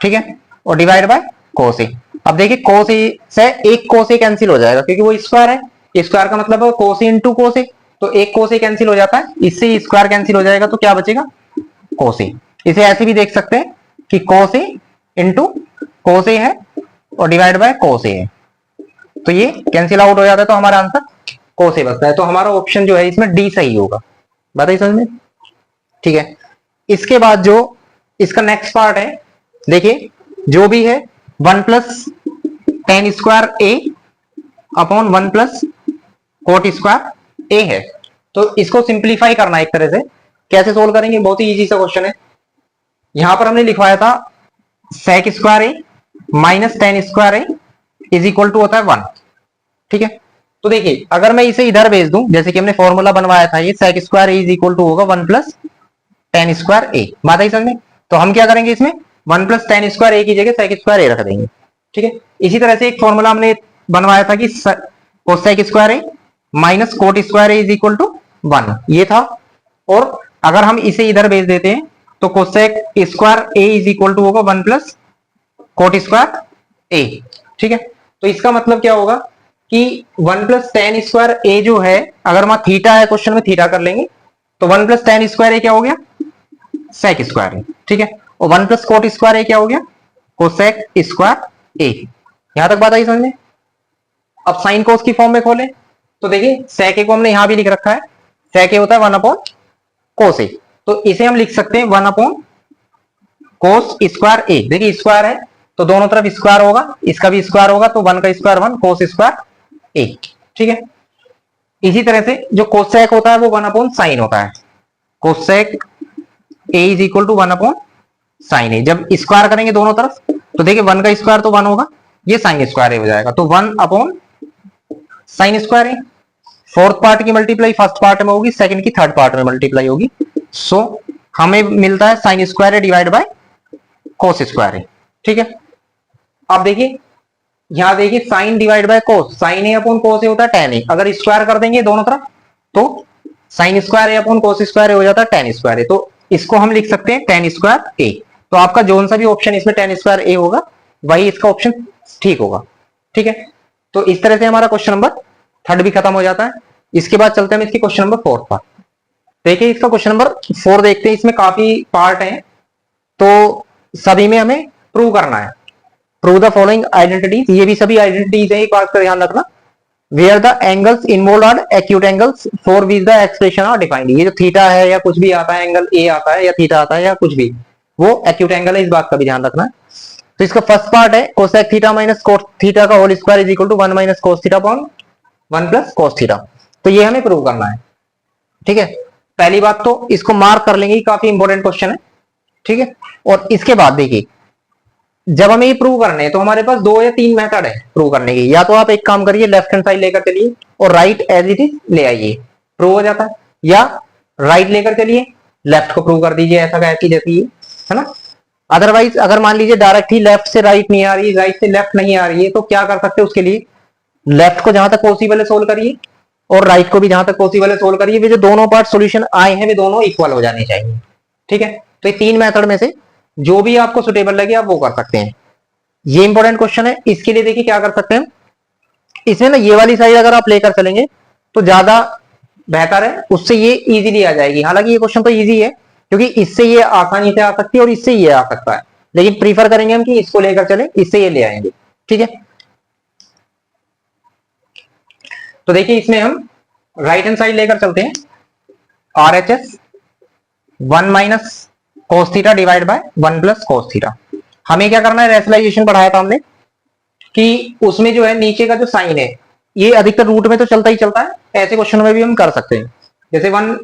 ठीक है, और डिवाइड बाय cos a। अब देखिए cos a से एक cos a कैंसिल हो जाएगा क्योंकि वो स्क्वायर है, स्क्वायर का मतलब है cos a into cos a, तो एक cos a कैंसिल हो जाता है, इससे स्क्वायर कैंसिल हो जाएगा तो क्या बचेगा cos a। इसे ऐसे भी देख सकते हैं कि cos a into cos a है और डिवाइड बाय cos a है, तो ये कैंसिल आउट हो जाता है तो हमारा आंसर cos a बचता है। तो हमारा ऑप्शन जो है इसमें डी सही होगा। बताइए समझ में। ठीक है, इसके बाद जो इसका नेक्स्ट पार्ट है, देखिए जो भी है 1 प्लस टेन स्क्वायर ए अपॉन 1 प्लस कोट स्क्वायर ए है, तो इसको सिंप्लीफाई करना है एक तरह से। कैसे सोल्व करेंगे, बहुत ही इजी सा क्वेश्चन है। यहां पर हमने लिखवाया था sec square A minus tan square A is equal to होता है 1। ठीक है। तो देखिए अगर मैं इसे इधर भेज दूं, जैसे कि हमने फॉर्मूला बनवाया था, ये sec square A is equal to होगा 1 प्लस टेन स्क्वायर ए, बात आई समझ में। तो हम क्या करेंगे इसमें 1 प्लस टेन स्क्वायर ए की जगह sec स्क्वायर ए रख देंगे, ठीक है। इसी तरह से एक फॉर्मूला हमने बनवाया था कि cosec square A minus cot square A is equal to 1, ये था। और अगर हम इसे इधर भेज देते हैं तो cosec square A is equal to होगा 1 प्लस कोट स्क्वायर ए, ठीक है। तो इसका मतलब क्या होगा कि 1 प्लस टेन स्क्वायर ए जो है, अगर वहां थीटा है क्वेश्चन में, थीटा कर लेंगे, तो 1 प्लस टेन स्क्वायर ए क्या हो गया, सेक स्क्वायर ए, ठीक है। और 1 प्लस कोट स्क्वायर ए क्या हो गया, कोसेक स्क्वायर ए। यहां तक बात आई समझ में। अब साइन कोस की फॉर्म में खोले तो देखिए सेक ए को हमने यहां भी लिख रखा है, सेक ए होता है 1 अपॉन कोस ए, तो इसे हम लिख सकते हैं 1 अपॉन कोस स्क्वायर ए। देखिए स्क्वायर है तो दोनों तरफ स्क्वायर होगा, इसका भी स्क्वायर होगा, तो 1 का स्क्वायर 1 कोस स्क्वायर ए, ठीक है। इसी तरह से जो कोसेक होता है वो 1 अपॉन साइन होता है, cosec A is equal to 1 upon sine A. जब स्क्वायर करेंगे दोनों तरफ तो देखिए 1 का स्क्वायर तो 1 होगा, ये साइन स्क्वायर ए हो जाएगा, तो 1 अपॉन साइन स्क्वायर ए। फोर्थ पार्ट की मल्टीप्लाई फर्स्ट पार्ट में होगी, सेकंड की थर्ड पार्ट में मल्टीप्लाई होगी, सो हमें मिलता है sine square A divide by cos square A, ठीक है। अब देखिए यहां देखिए sine divide by cos, sine A upon cos A होता है टेन ए, अगर स्क्वायर कर देंगे दोनों तरफ तो साइन स्क्वायर ए अपॉन कोस स्क्वायर ए हो जाता है टेन स्क्वायर ए, तो इसको हम लिख सकते हैं टेन स्क्वायर ए। तो आपका जोन सा भी ऑप्शन इसमें टेन स्क्वायर ए होगा, वही इसका ऑप्शन ठीक होगा, ठीक है। तो इस तरह से हमारा क्वेश्चन नंबर थर्ड भी खत्म हो जाता है। इसके बाद चलते हैं इसकी क्वेश्चन नंबर फोर्थ पर। देखिए इसका क्वेश्चन नंबर 4 देखते हैं, इसमें काफी पार्ट हैं, तो सभी में हमें प्रूव करना है। प्रूव द फॉलोइंग आइडेंटिटीज, ये भी सभी आइडेंटिटीज है, एक बात का ध्यान रखना। Where the angles involve are acute angles for which the expression are defined. ये जो थीटा है या कुछ भी आता है, एंगल ए आता है या थीटा आता है या कुछ भी, वो एक्यूट एंगल है, इस बात का भी ध्यान रखना है। तो इसका फर्स्ट पार्ट है cosec theta minus cos theta का whole square is equal to 1 minus cos theta upon 1 plus cos theta. तो ये हमें प्रूव करना है, ठीक है। पहली बात तो इसको मार्क कर लेंगे, काफी इंपॉर्टेंट क्वेश्चन है, ठीक है। और इसके बाद देखिए जब हमें ये प्रूव करने हैं तो हमारे पास 2 या 3 मेथड है प्रूव करने की। या तो आप एक काम करिए, लेफ्ट हैंड साइड लेकर चलिए और राइट एज इट इज ले आइए, प्रूव हो जाता है। या राइट लेकर चलिए, लेफ्ट को प्रूव कर दीजिए, ऐसा कैसी जैसी है ना। अदरवाइज अगर मान लीजिए डायरेक्ट ही लेफ्ट से राइट नहीं आ रही, राइट से लेफ्ट नहीं आ रही है, तो क्या कर सकते हैं उसके लिए, लेफ्ट को जहां तक पॉसिबल है सोल्व करिए और राइट को भी जहां तक पॉसिबल है सोल्व करिए। वे जो दोनों पार्ट सॉल्यूशन आए हैं वे दोनों इक्वल हो जाने चाहिए, ठीक है। तो ये 3 मेथड में से जो भी आपको सुटेबल लगे आप वो कर सकते हैं। ये इंपॉर्टेंट क्वेश्चन है। इसके लिए देखिए क्या कर सकते हैं, इसमें ना ये वाली साइड अगर आप लेकर चलेंगे तो ज्यादा बेहतर है, उससे ये इजीली आ जाएगी। हालांकि ये क्वेश्चन तो इजी है क्योंकि इससे ये आसानी से आ सकती है और इससे ये आ सकता है, लेकिन प्रीफर करेंगे हम कि इसको लेकर चले, इससे ये ले आएंगे, ठीक है। तो देखिए इसमें हम राइट हैंड साइड लेकर चलते हैं, RHS 1 minus cos theta divide by 1 plus cos theta. हमें क्या करना है, रेशनलाइजेशन पढ़ाया था हमने कि उसमें जो है नीचे का जो साइन है ये अधिकतर रूट में तो चलता ही चलता है, ऐसे क्वेश्चन में भी हम कर सकते हैं। जैसे 1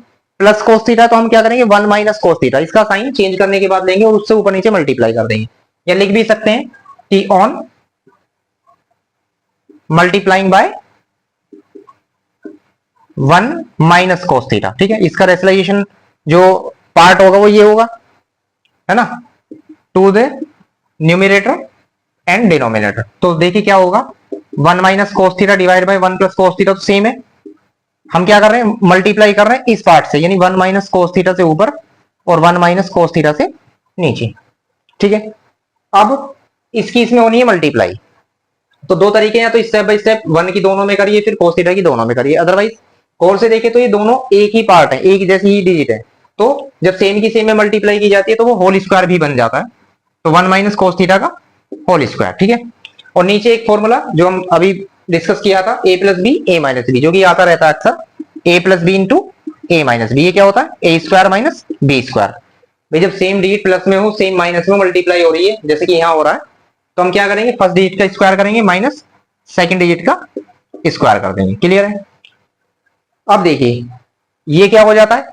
प्लस कोस थीटा तो हम क्या करेंगे 1 माइनस कोस थीटा, इसका साइन चेंज करने के बाद लेंगे और उससे ऊपर नीचे मल्टीप्लाई कर देंगे। या लिख भी सकते हैं कि on multiplying bye 1 minus cos theta, ठीक है। इसका रेशनलाइजेशन जो पार्ट होगा वो ये होगा, है ना, to the numerator and denominator. तो देखिए क्या होगा 1 minus cos theta divide by 1 plus cos theta, तो सेम है। हम क्या कर रहे हैं, मल्टीप्लाई कर रहे हैं इस पार्ट से, यानी 1 माइनस कोस थीटा से ऊपर और 1 माइनस कोस थीटा से नीचे, ठीक है। अब इसकी इसमें होनी है मल्टीप्लाई, तो 2 तरीके हैं, तो स्टेप बाय स्टेप 1 की दोनों में करिए, फिर कोस थीटा की दोनों में करिए। अदरवाइज कोर से देखे तो ये दोनों एक ही पार्ट है, एक जैसी ही डिजिट है, तो जब सेम की सेम में मल्टीप्लाई की जाती है तो वो होल स्क्वायर भी बन जाता है। तो 1 माइनस कोस थीटा का होल स्क्वायर, ठीक है। और नीचे एक फॉर्मूला जो हम अभी डिस्कस किया था, ए प्लस बी ए माइनस बी, जो कि आता रहता है अक्सर, ए plus B into A minus B. ये क्या होता है, A square minus B square. भाई जब सेम डिजिट प्लस में हो, सेम माइनस में मल्टीप्लाई हो रही है, जैसे कि यहाँ हो रहा है, तो हम क्या करेंगे, फर्स्ट डिजिट का स्क्वायर करेंगे माइनस सेकंड डिजिट का स्क्वायर कर देंगे। क्लियर है। अब देखिए ये क्या हो जाता है,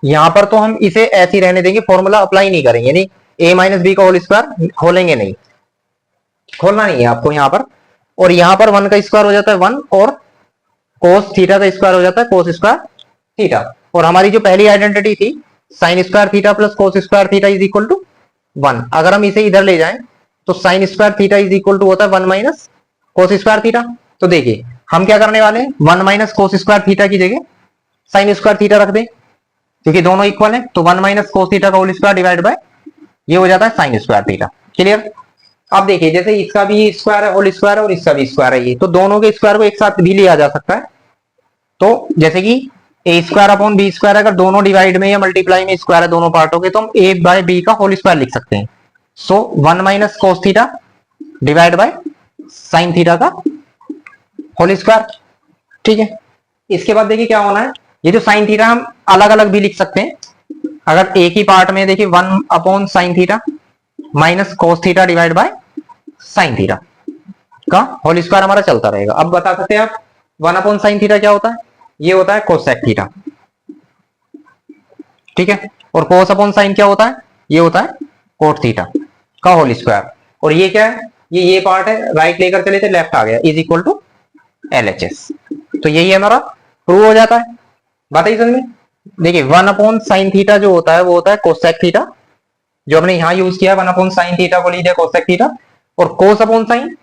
यहां पर तो हम इसे ऐसे ही रहने देंगे, फॉर्मूला अप्लाई नहीं करेंगे, यानी ए माइनस बी का होल स्क्वायर खोलेंगे नहीं, खोलना नहीं है आपको यहां पर। और यहां पर 1 का स्क्वायर हो जाता है 1, और कोस थीटा का स्क्वायर हो जाता है कोस स्क्वायर थीटा। और हमारी जो पहली आइडेंटिटी थी sine square theta plus cos square theta is equal to 1, अगर हम इसे इधर ले जाएं तो sine square theta is equal to होता है 1 माइनस कोस स्क्वायर थीटा। तो देखिए हम क्या करने वाले हैं, 1 माइनस कोस स्क्वायर थीटा की जगह साइन स्क्वायर थीटा रख दें, क्योंकि दोनों इक्वल है। तो 1 माइनस कोस थीटा का होल स्क्वायर डिवाइड बाय ये हो जाता है साइन स्क्वायर थीटा। क्लियर। अब देखिए जैसे इसका भी स्क्वायर है, होल स्क्वायर है, और इसका भी स्क्वायर है, ये तो दोनों के स्क्वायर को एक साथ भी लिया जा सकता है। तो जैसे कि ए स्क्वायर अपॉन बी स्क्वायर, अगर दोनों डिवाइड में या मल्टीप्लाई में स्क्वायर है दोनों पार्टों के, तो हम ए बाय बी का होल स्क्वायर लिख सकते हैं। सो 1 minus cos theta divide by sine theta का होल स्क्वायर। ठीक है। इसके बाद देखिए क्या होना है, ये जो साइन थीटा हम अलग अलग भी लिख सकते हैं। अगर एक ही पार्ट में देखिए 1 upon sine theta minus cos theta divide by sine theta का होल स्क्वायर हमारा चलता रहेगा। अब बता सकते हैं आप 1 अपॉन साइन थीटा क्या होता है, ये होता है कोसेक थीटा। ठीक है। और कोस अपॉन साइन क्या होता है, ये होता है कोट थीटा का होल स्क्वायर। और ये क्या है, ये पार्ट है, राइट लेकर चले थे लेफ्ट आ गया, इज इक्वल टू LHS। तो यही हमारा प्रूव हो जाता है। बताइए समझ में। देखिए 1 अपॉन साइन थीटा जो होता है वो होता है कोसेक थीटा, जो हमने यहां यूज किया 1 अपॉन साइन थीटा को लीजिए कोसेक थीटा। और कोस upon sine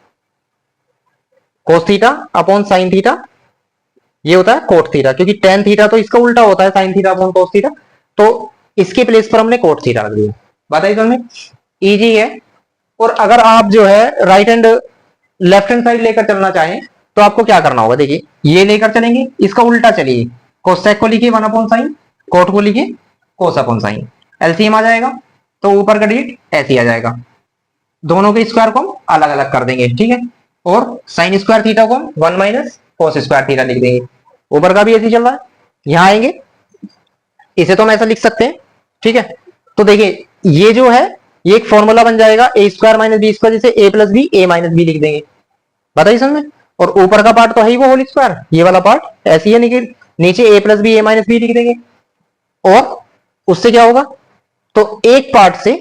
cos theta upon sine theta ये होता है कोट थीटा, क्योंकि टेन थीटा तो इसका उल्टा होता है sine theta upon cos theta, तो इसके प्लेस पर हमने कोट थीटा रख दिया। बताइए समझ में, इजी है। और अगर आप जो है right hand left hand side लेकर चलना चाहें तो आपको क्या करना होगा, देखिए ये लेकर चलेंगे, इसका उल्टा चलिए, कोसेक को लिखिए 1 अपॉन साइन, कोट को लिखिए कोस अपॉन साइन, एलसीएम आ जाएगा, तो ऊपर का डिजिट ऐसे ही आ जाएगा। दोनों के स्क्वायर को हम अलग अलग कर देंगे। ठीक है। और साइन स्क्वायर थीटा को हम 1 माइनस कोस स्क्वायर थीटा लिख देंगे। ऊपर का भी ऐसे चल रहा है, यहां आएंगे, इसे तो हम ऐसा लिख सकते हैं। ठीक है। तो देखिए ये जो है ये एक फॉर्मूला बन जाएगा ए स्क्वायर माइनस बी स्क्वायर, जिसे ए प्लस बी ए माइनस बी लिख देंगे। बताइए समझ में। और ऊपर का पार्ट तो है ही वो होल स्क्वायर, ये वाला पार्ट ऐसे ही है, नीचे ए प्लस बी ए माइनस बी लिख देंगे। और उससे क्या होगा, तो एक पार्ट से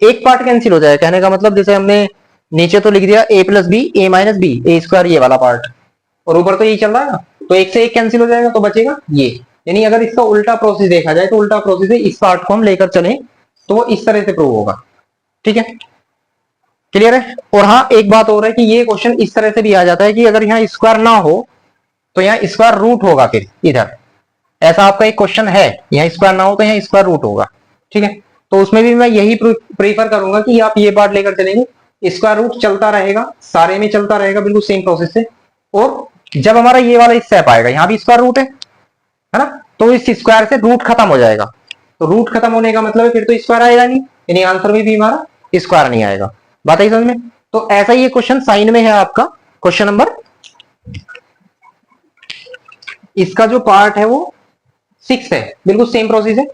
एक पार्ट कैंसिल हो जाएगा। कहने का मतलब जैसे हमने नीचे तो लिख दिया ए plus B A minus B A square ये वाला पार्ट, और ऊपर तो यही चल रहा है ना, तो एक से एक कैंसिल हो जाएगा, तो बचेगा ये। यानी अगर इसका उल्टा प्रोसेस देखा जाए तो उल्टा प्रोसेस है, इस पार्ट को हम लेकर चलें तो वो इस तरह से प्रूव होगा। ठीक है। क्लियर है। और हाँ एक बात और है कि ये क्वेश्चन इस तरह से भी आ जाता है कि अगर यहाँ स्क्वायर ना हो तो यहाँ स्क्वायर रूट होगा, फिर इधर ऐसा आपका एक क्वेश्चन है, यहाँ स्क्वायर ना हो तो यहाँ स्क्वायर रूट होगा। ठीक है। तो उसमें भी मैं यही प्रीफर करूंगा कि आप ये पार्ट लेकर चलेंगे, स्क्वायर रूट चलता रहेगा, सारे में चलता रहेगा बिल्कुल सेम प्रोसेस से। और जब हमारा ये वाला स्टेप आएगा, यहाँ भी स्क्वायर रूट है ना, तो इस स्क्वायर से रूट खत्म हो जाएगा। तो रूट खत्म होने का मतलब है फिर तो स्क्वायर आएगा नहीं, यानी आंसर में भी हमारा स्क्वायर नहीं आएगा। बात आई समझ में। तो ऐसा ही ये क्वेश्चन साइन में है आपका, क्वेश्चन नंबर, इसका जो पार्ट है वो 6 है, बिल्कुल सेम प्रोसेस है,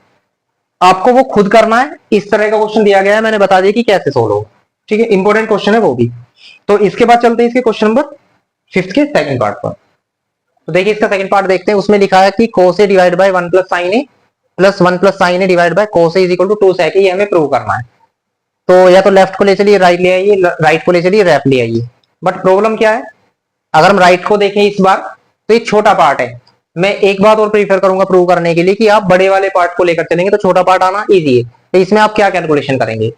आपको वो खुद करना है। इस तरह का क्वेश्चन दिया गया है, मैंने बता दिया कि कैसे सोल्व हो। ठीक है। इंपॉर्टेंट क्वेश्चन है वो भी। तो इसके बाद चलते हैं इसके क्वेश्चन नंबर 5 के सेकंड पार्ट पर। तो देखिए इसका सेकंड पार्ट देखते हैं। उसमें लिखा है कि cos a divide by 1 plus sine A plus 1 plus sine A divide by cos a is equal to 2 sec a, ये हमें प्रूव करना है। तो या तो लेफ्ट को ले चलिए, राइट ले आइए, राइट को ले चलिए, लेफ्ट ले आइए। बट प्रॉब्लम क्या है, अगर हम राइट को देखें इस बार तो एक छोटा पार्ट है। मैं एक बात और प्रीफर करूंगा प्रूव करने के लिए कि आप बड़े वाले पार्ट को लेकर चलेंगे तो छोटा पार्ट आना इजी है। तो इसमें आप क्या कैलकुलेशन करेंगे,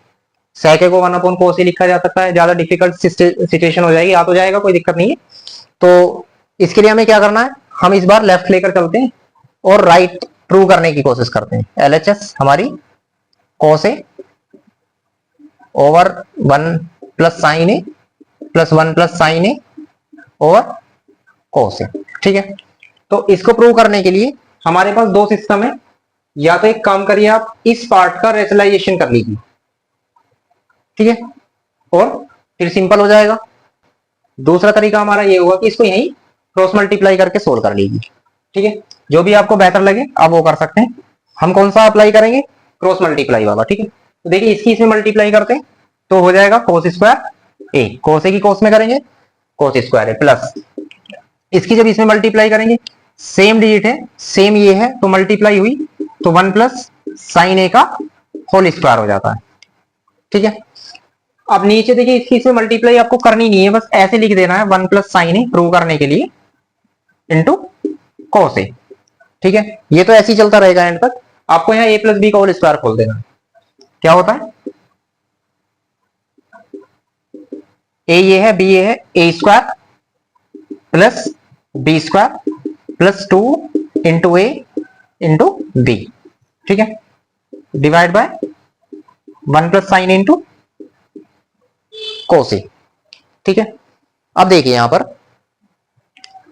sec a को 1 अपॉन cos a लिखा जा सकता है, ज्यादा डिफिकल्ट सिचुएशन हो जाएगी, आ तो जाएगा, कोई दिक्कत नहीं है। तो इसके लिए हमें क्या करना है, हम इस बार लेफ्ट लेकर चलते हैं और राइट प्रूव करने की कोशिश करते हैं। LHS हमारी cos a over 1 plus sine A plus 1 plus sine A over cos a। ठीक है। तो इसको प्रूव करने के लिए हमारे पास दो सिस्टम है, या तो एक काम करिए आप इस पार्ट का रेशनलाइजेशन कर लीजिए। ठीक है। और फिर सिंपल हो जाएगा। दूसरा तरीका हमारा ये होगा कि इसको यहीं क्रॉस मल्टीप्लाई करके सोल्व कर लीजिए। ठीक है। जो भी आपको बेहतर लगे आप वो कर सकते हैं। हम कौन सा अप्लाई करेंगे, क्रॉस मल्टीप्लाई वाला। ठीक है। तो देखिए इसकी इसमें मल्टीप्लाई करते हैं तो हो जाएगा cos स्क्वायर ए, cos ए की cos में करेंगे cos स्क्वायर ए, प्लस इसकी जब इसमें मल्टीप्लाई करेंगे, सेम डिजिट है, सेम ये है, तो मल्टीप्लाई हुई तो 1 प्लस साइन ए का होल स्क्वायर हो जाता है। ठीक है। अब नीचे देखिए इसकी इसमें मल्टीप्लाई आपको करनी नहीं है, बस ऐसे लिख देना है 1 प्लस साइन ए प्रूव करने के लिए इंटू कॉस ए। ठीक है, ये तो ऐसे ही चलता रहेगा एंड तक। आपको यहाँ ए प्लस बी का होल स्क्वायर खोल देना। क्या होता है, ए ये है, बी ये है, A square plus B square plus 2 into A into B. ठीक है, divide by 1 plus sine into cos A. ठीक है, अब देखिए यहां पर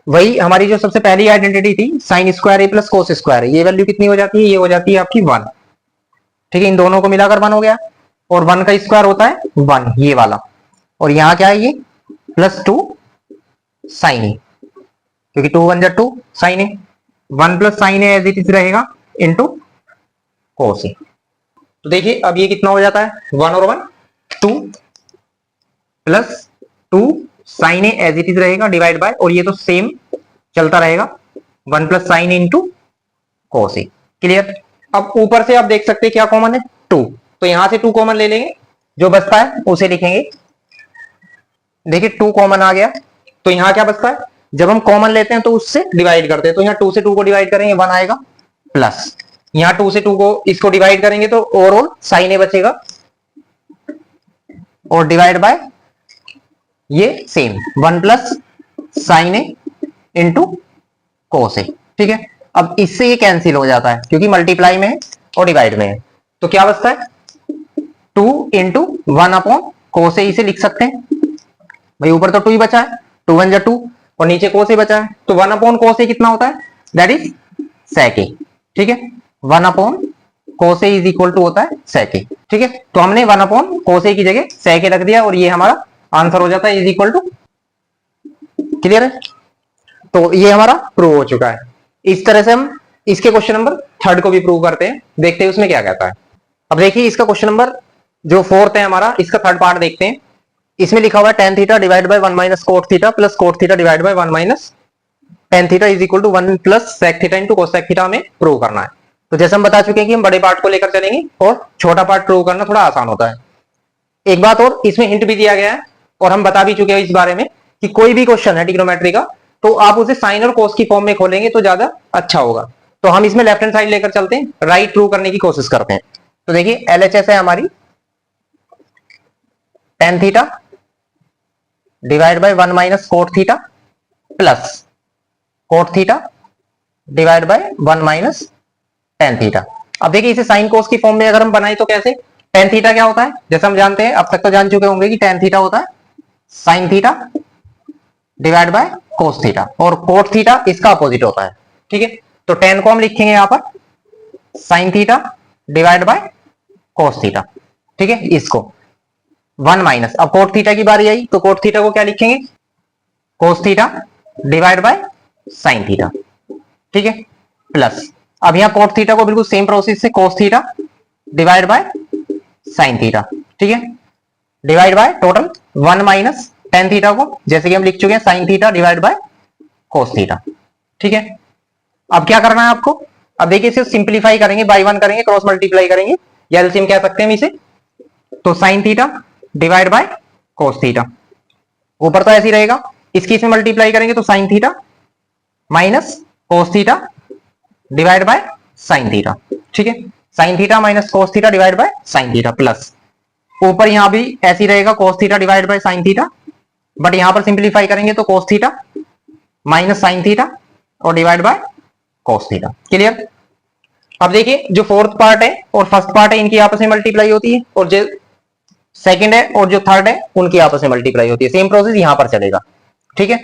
वही हमारी जो सबसे पहली आइडेंटिटी थी sine square A plus cos square, ये वैल्यू कितनी हो जाती है, ये हो जाती है आपकी 1। ठीक है, इन दोनों को मिलाकर 1 हो गया, और 1 का स्क्वायर होता है 1, ये वाला। और यहां क्या है, ये प्लस 2 साइन ए, क्योंकि 2 1 2 sine A, 1 plus sine A as it is रहेगा इंटू कोस ए। तो देखिए अब ये कितना हो जाता है, 1 और 1 2 plus 2 sine A as it is रहेगा डिवाइड बाय, और ये तो सेम चलता रहेगा 1 plus sine A into cos A. Clear. अब ऊपर से आप देख सकते हैं क्या कॉमन है, 2, तो यहां से 2 कॉमन ले लेंगे, जो बचता है उसे लिखेंगे। देखिए 2 कॉमन आ गया, तो यहां क्या बचता है, जब हम कॉमन लेते हैं तो उससे डिवाइड करते हैं, तो यहाँ 2 से 2 को डिवाइड करेंगे 1 आएगा, प्लस यहाँ 2 से 2 को इसको डिवाइड करेंगे तो ओवरऑल साइन ए बचेगा, और डिवाइड बाय ये same 1 plus sine A into cos A. ठीक है, अब इससे ये कैंसिल हो जाता है क्योंकि मल्टीप्लाई में है और डिवाइड में है, तो क्या बचता है 2 इंटू 1 अपॉन कोस ए, इसे लिख सकते हैं भाई, ऊपर तो 2 ही बचा है, 2 1 2 और नीचे कोस ए बचा है, तो 1 अपॉन कोस ए कितना होता है, दैट इज सेक ए। ठीक है, 1 upon cos A is equal to होता है सेक ए। ठीक है, तो हमने 1 अपॉन कोस ए की जगह सेक ए रख दिया और ये हमारा आंसर हो जाता है इज इक्वल टू। क्लियर है, तो ये हमारा प्रूव हो चुका है। इस तरह से हम इसके क्वेश्चन नंबर 3 को भी प्रूव करते हैं, देखते हैं उसमें क्या कहता है। अब देखिए इसका क्वेश्चन नंबर जो 4th है हमारा, इसका 3rd पार्ट देखते हैं। इसमें लिखा हुआ है tan theta divide by 1 minus cot theta plus cot theta divide by 1 minus tan theta is equal to 1 plus sec theta into cosec theta हमें प्रूव करना है। तो जैसे हम बता चुके हैं कि हम बड़े पार्ट को लेकर चलेंगे और छोटा पार्ट प्रूव करना थोड़ा आसान होता है। एक बात और, इसमें हिंट भी दिया गया है और हम बता भी चुके हैं इस बारे में कि कोई भी क्वेश्चन है ट्रिग्नोमेट्री का तो आप उसे साइन और कोस की फॉर्म में खोलेंगे तो ज्यादा अच्छा होगा। तो हम इसमें लेफ्ट हैंड साइड लेकर चलते हैं, राइट प्रूव करने की कोशिश करते हैं। तो देखिए एलएचएस है हमारी tan theta divide by 1 minus cot theta plus cot theta divide by 1 minus tan theta. अब देखिए इसे साइन कोस की फॉर्म में अगर हम बनाए तो कैसे, tan थीटा क्या होता है, जैसे हम जानते हैं, अब तक तो जान चुके होंगे कि tan थीटा होता है sine theta divide by cos theta, और कोट थीटा इसका अपोजिट होता है। ठीक है, तो tan को हम लिखेंगे यहां पर sign theta divide by cos theta. ठीक है, इसको 1 माइनस, अब कोट थीटा की बारी आई तो कोट थीटा को क्या लिखेंगे, कोस theta divide by sine theta. ठीक है, प्लस अब यहां कोट थीटा को बिल्कुल सेम प्रोसेस से कोस theta divide by sine theta. ठीक है, divide by total 1 minus tan theta को जैसे कि हम लिख चुके हैं sign theta divide by cos theta. ठीक है, अब क्या करना है आपको, अब देखिए इसे सिंप्लीफाई करेंगे, बाय 1 करेंगे, क्रॉस मल्टीप्लाई करेंगे, या एलसीएम कह सकते हैं इसे। तो sine theta divide by cos theta, ऊपर तो ऐसे ही रहेगा, इसकी इसमें मल्टीप्लाई करेंगे तो sine theta minus cos theta divide by sine theta. ठीक है, sine theta minus cos theta divide by sine theta, plus ऊपर यहां भी ऐसे ही रहेगा cos theta divide by sine theta, but यहां पर सिंप्लीफाई करेंगे तो cos theta minus sine theta और divide by cos theta. Clear. अब देखिए जो 4th पार्ट है और 1st पार्ट है इनकी आपस में मल्टीप्लाई होती है, और जो 2nd है और जो 3rd है उनकी आपस में मल्टीप्लाई होती है। सेम प्रोसेस यहां पर चलेगा। ठीक है,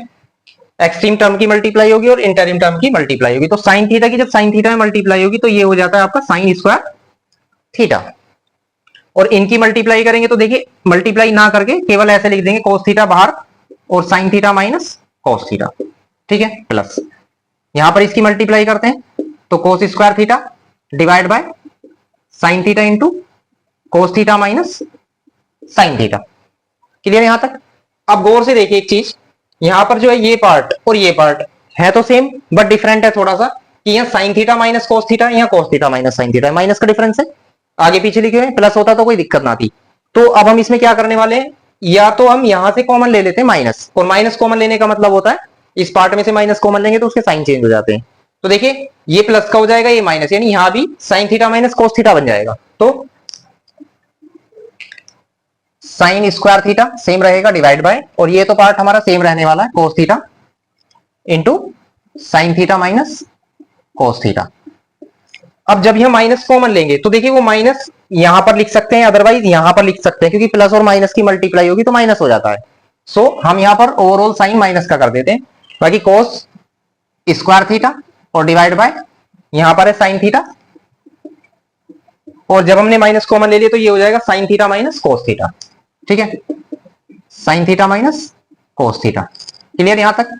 एक्सट्रीम टर्म की मल्टीप्लाई होगी और इंटरिम टर्म की मल्टीप्लाई होगी। तो साइन थीटा की जब साइन थीटा में मल्टीप्लाई होगी तो ये हो जाता है आपका साइन स्क्वायर थीटा, और इनकी मल्टीप्लाई करेंगे तो देखिए मल्टीप्लाई ना करके केवल ऐसे लिख देंगे कोस थीटा बाहर और sign theta minus cos theta. ठीक है, प्लस यहां पर इसकी मल्टीप्लाई करते हैं तो कोस square theta divide by sine theta into cos theta minus sine theta. Clear यहां तक। अब गौर से देखिए एक चीज, यहां पर जो है ये पार्ट और ये पार्ट है तो सेम बट डिफरेंट है थोड़ा सा, कि यहाँ sine theta minus cos theta, यहाँ cos theta minus sine theta, minus का डिफरेंस है, आगे पीछे लिखे हुए, प्लस होता तो कोई दिक्कत ना थी। तो अब हम इसमें क्या करने वाले हैं, या तो हम यहां से कॉमन ले लेते हैं माइनस, और माइनस कॉमन लेने का मतलब होता है इस पार्ट में से माइनस कॉमन लेंगे तो उसके साइन चेंज हो जाते हैं। तो देखिए ये प्लस का हो जाएगा, ये माइनस, यानी यहां भी sine theta minus cos theta बन जाएगा। तो साइन स्क्वायर थीटा सेम रहेगा डिवाइड बाय, और ये तो पार्ट हमारा सेम रहने वाला है cos theta into sine theta minus cos theta. अब जब यह माइनस कॉमन लेंगे तो देखिए वो माइनस यहां पर लिख सकते हैं, अदरवाइज यहां पर लिख सकते हैं, क्योंकि प्लस और माइनस की मल्टीप्लाई होगी तो माइनस हो जाता है। सो हम यहां पर ओवरऑल साइन माइनस का कर देते हैं, बाकी कोस स्क्वायर थीटा और डिवाइड बाय यहां पर है साइन थीटा, और जब हमने माइनस कॉमन ले लिया तो ये हो जाएगा sign theta minus cos theta. ठीक है, sine theta minus cos theta. Clear यहां तक?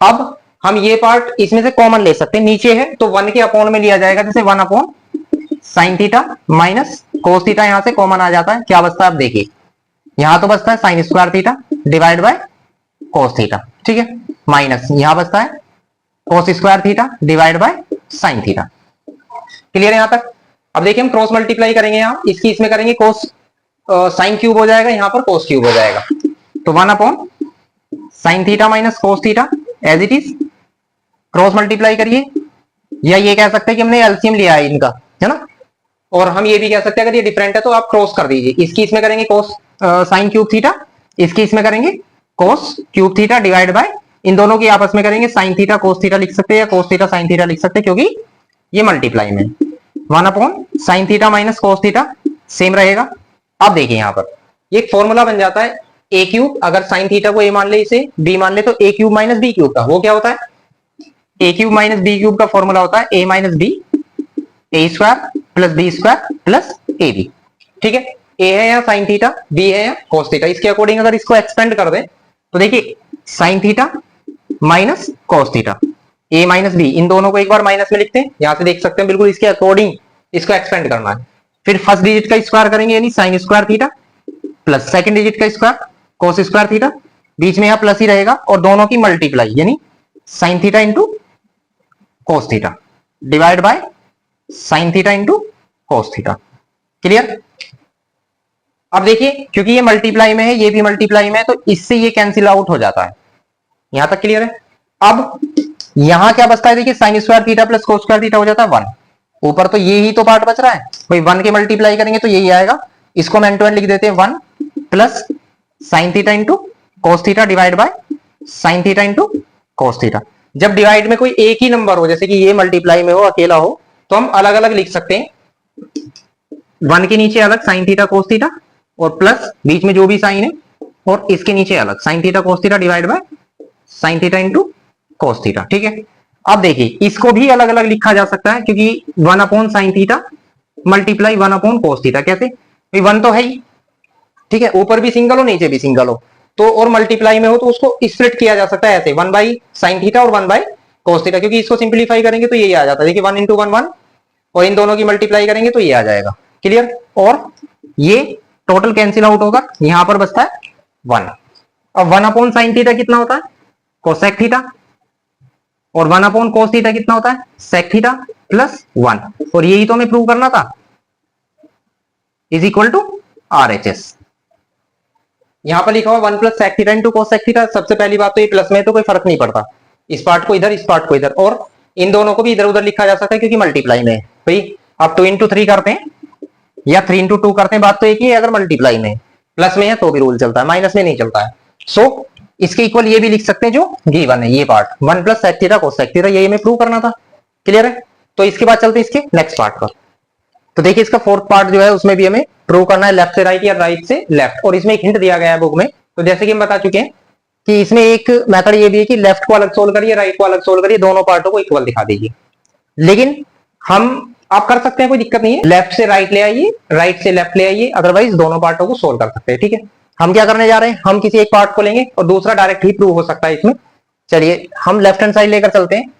अब हम ये पार्ट इसमें से कॉमन ले सकते हैं, नीचे है तो 1 के अपॉन में लिया जाएगा, जैसे 1 upon sine theta minus cos theta, यहां से कॉमन आ जाता है, क्या बचता है आप देखिए, यहां तो बचता है sine square theta divide by cos theta. ठीक है, माइनस यहां बचता है कोस square theta divide by sine theta. Clear यहां तक? अब देखिए हम क्रॉस मल्टीप्लाई करेंगे, यहां इसकी इसमें करेंगे, कोस साइन क्यूब हो जाएगा, यहां पर कोस क्यूब हो जाएगा, तो 1 upon sine theta minus cos theta as it is, cross multiply करिए, या ये कह सकते हैं कि हमने एलसीएम लिया है इनका, है ना, और हम ये भी कह सकते हैं अगर ये डिफरेंट है तो आप क्रॉस कर दीजिए, इसकी इसमें करेंगे कोस साइन क्यूब थीटा, इसकी इसमें करेंगे cos cube theta divide by, इन दोनों की आपस में करेंगे साइन थीटा कोस थीटा लिख सकते हैं, या कोस थीटा साइन थीटा लिख सकते हैं, क्योंकि ये मल्टीप्लाई में 1 upon sine theta minus cos theta same रहेगा। अब देखिए यहां पर एक फॉर्मूला बन जाता है ए क्यूब, अगर साइन थीटा को ए मान ले, इसे बी मान ले, तो A cube minus B cube का वो क्या होता है, A cube minus B cube का फॉर्मूला होता है A minus B, A square plus B square plus A B. ठीक है, ए है या साइन थीटा, बी है या कोस थीटा, इसके अकॉर्डिंग अगर इसको एक्सपेंड कर दे तो देखिए sine theta minus cos theta, A minus B, इन दोनों को एक बार माइनस में लिखते हैं, यहां से देख सकते हैं बिल्कुल इसके अकॉर्डिंग इसको एक्सपेंड करना है। फिर फर्स्ट डिजिट का स्क्वायर करेंगे, यानी sine square theta plus second digit का स्क्वायर कोस स्क्वायर थीटा, बीच में यहां प्लस ही रहेगा, और दोनों की मल्टीप्लाई यानी sine theta into cos theta divide by sine theta into cos theta. Clear? अब देखिए क्योंकि ये मल्टीप्लाई में है, ये भी मल्टीप्लाई में है, तो इससे ये कैंसिल आउट हो जाता है। यहां तक क्लियर है? अब यहां क्या बचता है, देखिए sign square theta plus cos square theta हो जाता है 1, ऊपर तो ये ही तो पार्ट बच रहा है भाई, 1 के मल्टीप्लाई करेंगे तो यही आएगा, इसको हम एंड टू एंड लिख देते हैं 1 plus sine theta into cos theta divide by sine theta into cos theta. जब डिवाइड में कोई एक ही नंबर हो, जैसे कि ये मल्टीप्लाई में हो, अकेला हो, तो हम अलग अलग लिख सकते हैं, 1 के नीचे अलग साइन थीटा कोस थीटा, और प्लस बीच में जो भी साइन है, और इसके नीचे अलग sine theta cos theta divide by sine theta into cos theta. ठीक है, अब देखिए इसको भी अलग अलग लिखा जा सकता है, क्योंकि 1 upon sine theta multiply 1 upon cos theta, कैसे, 1 तो है ही, ठीक है, ऊपर भी सिंगल हो नीचे भी सिंगल हो, तो और मल्टीप्लाई में हो तो उसको स्प्लिट किया जा सकता है ऐसे, 1 बाई साइन थीटा और 1 बाई कोस थीटा, क्योंकि इसको सिंप्लीफाई करेंगे तो यही आ जाता है, देखिए 1 इंटू 1 1, और इन दोनों की मल्टीप्लाई करेंगे तो ये आ जाएगा। क्लियर? और ये टोटल कैंसिल आउट होगा, यहां पर बचता है 1। अब 1 अपॉन साइन थीटा कितना होता है, कोसेक थीटा, और 1 अपॉन कोस थीटा कितना होता है, सेक थीटा प्लस 1, और यही तो हमें प्रूव करना था, इज इक्वल टू RHS। यहां पर लिखा हुआ 1 plus sec theta into cosec theta. सबसे पहली बात तो ये प्लस में तो कोई फर्क नहीं पड़ता, इस पार्ट को इधर, इस पार्ट को इधर, और इन दोनों को भी इधर उधर लिखा जा सकता है क्योंकि मल्टीप्लाई में है भाई। आप 2 इंटू 3 करते हैं या 3 इंटू 2 करते हैं, बात तो एक ही है, अगर मल्टीप्लाई में प्लस में है तो भी रूल चलता है, माइनस में नहीं चलता है। सो इसके इक्वल ये भी लिख सकते हैं जो गिवन है, ये part 1 plus sec theta cosec theta, ये हमें प्रूव करना था। क्लियर है? तो इसके बाद चलते हैं इसके नेक्स्ट पार्ट पर। तो देखिए इसका फोर्थ पार्ट जो है उसमें भी हमें प्रूव करना है लेफ्ट से राइट या राइट से लेफ्ट, और इसमें एक हिंट दिया गया है बुक में। तो जैसे कि हम बता चुके हैं कि इसमें एक मेथड ये भी है कि लेफ्ट को अलग सोल्व करिए, राइट को अलग सोल्व करिए, दोनों पार्टों को इक्वल दिखा दीजिए। लेकिन हम आप कर सकते हैं, कोई दिक्कत नहीं है, लेफ्ट से राइट ले आइए, राइट से लेफ्ट ले आइए, अदरवाइज दोनों पार्टों को सोल्व कर सकते हैं। ठीक है, हम क्या करने जा रहे हैं, हम किसी एक पार्ट को लेंगे और दूसरा डायरेक्ट ही प्रूव हो सकता है इसमें। चलिए हम लेफ्ट हैंड साइड लेकर चलते हैं,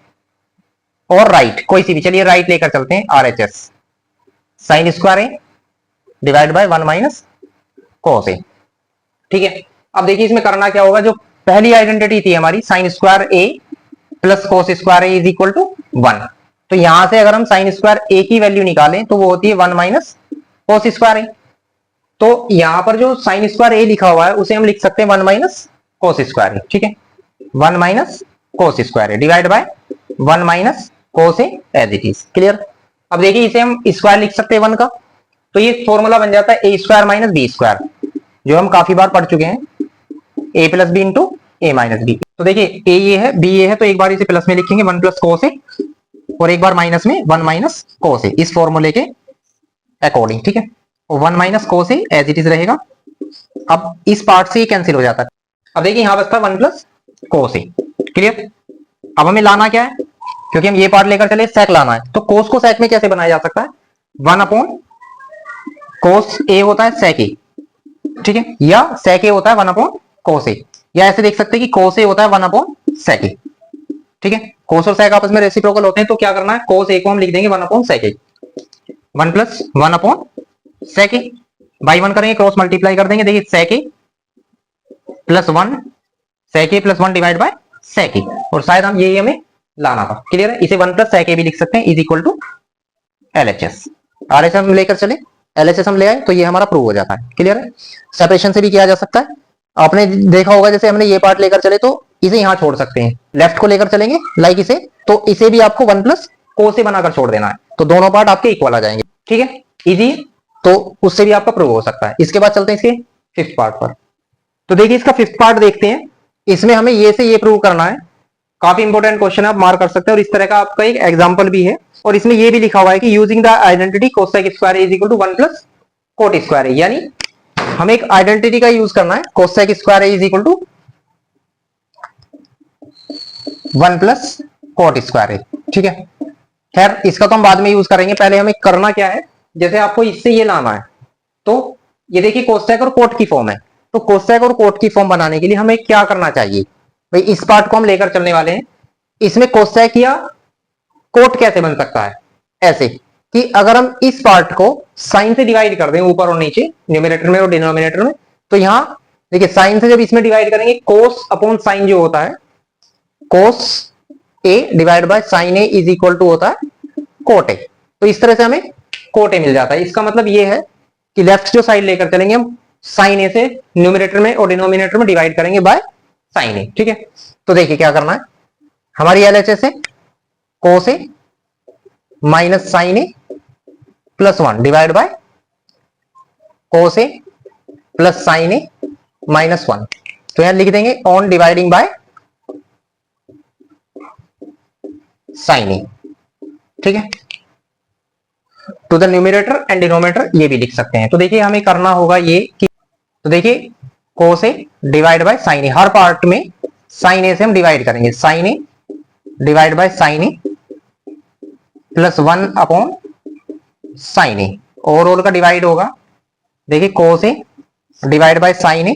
और राइट कोई सी भी, चलिए राइट लेकर चलते हैं, RHS sine square A divide by 1 minus cos A. ठीक है, अब देखिए इसमें करना क्या होगा, जो पहली आइडेंटिटी थी हमारी sine square A plus cos square A is equal to 1, तो यहां से अगर हम साइन स्क्वायर ए की वैल्यू निकालें तो वो होती है 1 माइनस कोस स्क्वायर ए। तो यहां पर जो साइन स्क्वायर ए लिखा हुआ है उसे हम लिख सकते हैं 1 माइनस कोस स्क्वायर ए, ठीक है, 1 minus cos square A divide by 1 minus cos A as it is. Clear. अब देखिए इसे हम स्क्वायर लिख सकते हैं 1 का, तो ये फॉर्मूला बन जाता है A square minus B square, जो हम काफी बार पढ़ चुके हैं, ए plus B into A minus B. तो देखिए ए ये है, बी ये है, तो एक बार इसे प्लस में लिखेंगे 1 प्लस कोस ए, और एक बार माइनस में 1 माइनस कोस ए, इस फॉर्मूले के अकॉर्डिंग, ठीक है। 1 minus cos A as it is रहेगा। अब इस पार्ट से ये कैंसिल हो जाता है। अब देखिए यहां बचता है 1 प्लस कोस ए। क्लियर। अब हमें लाना क्या है, क्योंकि हम ये पार्ट लेकर चले सेक लाना है, तो कोस को सेक में कैसे बनाया जा सकता है, 1 अपॉन कोस ए होता है सेक ए, ठीक है, या सेक ए होता है 1 अपॉन कोस ए, या ऐसे देख सकते हैं कि कोस ए होता है 1 अपॉन सेक ए, ठीक है। कोस और सेक आपस में रेसिप्रोकल होते हैं, तो क्या करना है, कोस ए को हम लिख देंगे 1 upon sec A, 1 plus 1 upon sec A, by 1 करेंगे, क्रॉस मल्टीप्लाई कर देंगे, देखिए sec A plus 1, sec A plus 1 divide by sec A, और शायद हम यही हमें लाना था। क्लियर है। इसे 1 प्लस सेक ए भी लिख सकते हैं is equal to LHS. RHS हम लेकर चले, एलएचएस हम ले आए, तो ये हमारा प्रूव हो जाता है। क्लियर है। सेपरेशन से भी किया जा सकता है, आपने देखा होगा जैसे हमने ये पार्ट लेकर चले तो इसे यहां छोड़ सकते हैं, लेफ्ट को लेकर चलेंगे लाइक इसे, तो इसे भी आपको 1 प्लस को से बनाकर छोड़ देना है, तो दोनों पार्ट आपके इक्वल आ जाएंगे, ठीक है, इजी। तो उससे भी आपका प्रूव हो सकता है। इसके बाद चलते हैं इसके फिफ्थ पार्ट पर। तो देखिए इसका फिफ्थ पार्ट देखते हैं, इसमें हमें ये से ये प्रूव करना है। काफी इंपॉर्टेंट क्वेश्चन आप मार्क कर सकते हैं, और इस तरह का आपका एक एग्जांपल भी है, और इसमें ये भी लिखा हुआ है कि using the identity cosec square is equal to 1 plus cot square, यानी हमें एक आइडेंटिटी का यूज करना है, cosec square is equal to 1 plus cot square, ठीक है। खैर इसका तो हम बाद में यूज करेंगे, पहले हमें करना क्या है, जैसे आपको इससे ये लाना है, तो ये देखिए कोसेक और कोट की फॉर्म है, तो कोसेक और कोट की फॉर्म बनाने के लिए हमें क्या करना चाहिए भाई, इस पार्ट को हम लेकर चलने वाले हैं। इसमें कोसेक या कोट कैसे बन सकता है, ऐसे कि अगर हम इस पार्ट को साइन से डिवाइड कर दें ऊपर और नीचे, न्यूमरेटर में और डिनोमिनेटर में, तो यहां देखिए साइन से जब इसमें डिवाइड करेंगे, कोस अपॉन साइन जो होता है, cos A divide by sine A is equal to होता है कोट ए, तो इस तरह से हमें कोट ए मिल जाता है। इसका मतलब ये है कि लेफ्ट जो साइड लेकर चलेंगे हम, साइन ए से न्यूमरेटर में और डिनोमिनेटर में डिवाइड करेंगे बाय साइन ए, ठीक है। तो देखिए क्या करना है, हमारी एलएचएस है cos A minus sine A plus 1 divide by cos A plus sine A minus 1, तो यहां लिख देंगे on dividing by sine A, ठीक है। To the numerator and denominator ये भी लिख सकते हैं। तो देखिए हमें करना होगा ये कि, तो देखिए cos A divide by sine A, हर पार्ट में साइन ए से हम डिवाइड करेंगे, sine A divide by sine A plus 1 upon sine A, overall का डिवाइड होगा, देखिए cos A divide by sine A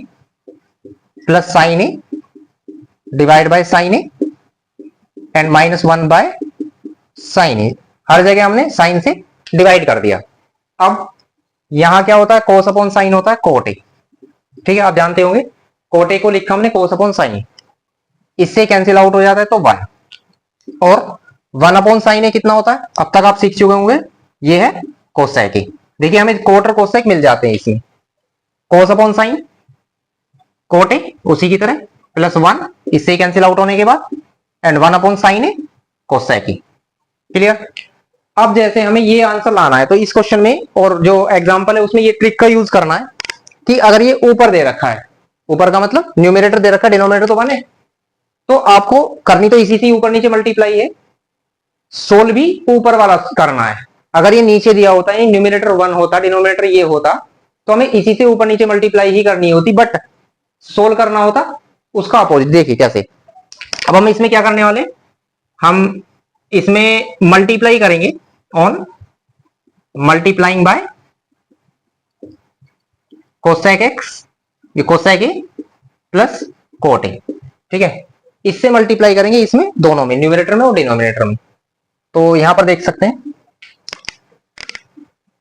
plus sine A divide by sine A and minus 1 by sine A, हर जगह हमने sign से divide कर दिया। अब यहां क्या होता है, कोस अपॉन साइन होता है कोट ए, ठीक है, आप जानते होंगे कोट ए को लिखा हमने कोस अपॉन साइन, इससे कैंसिल आउट हो जाता है तो 1, और 1 अपॉन साइन ए कितना होता है, अब तक आप सीख चुके होंगे, ये है कोसेक ए। देखिए हमें कोट और कोसेक मिल जाते हैं इसमें, कोस अपॉन साइन कोट ए उसी की तरह प्लस 1, इससे कैंसिल आउट होने के बाद, and 1 upon sine A cosec A. Clear. अब जैसे हमें ये आंसर लाना है, तो इस क्वेश्चन में और जो एग्जांपल है उसमें ये ट्रिक का यूज करना है कि अगर ये ऊपर दे रखा है, ऊपर का मतलब न्यूमरेटर दे रखा है, डिनोमिनेटर तो 1 है, तो आपको करनी तो इसी से ऊपर नीचे मल्टीप्लाई है, सोल्व भी ऊपर वाला करना है। अगर ये नीचे दिया होता है, न्यूमरेटर 1 होता, डिनोमिनेटर ये होता, तो हमें इसी से ऊपर नीचे मल्टीप्लाई ही करनी होती, बट सोल्व करना होता उसका अपोजिट। देखिए कैसे, अब हम इसमें क्या करने वाले, हम इसमें मल्टीप्लाई करेंगे on multiplying by cosec X, ये cosec A plus cot A, ठीक है, इससे मल्टीप्लाई करेंगे इसमें दोनों में, न्यूमरेटर में और डिनोमिनेटर में। तो यहां पर देख सकते हैं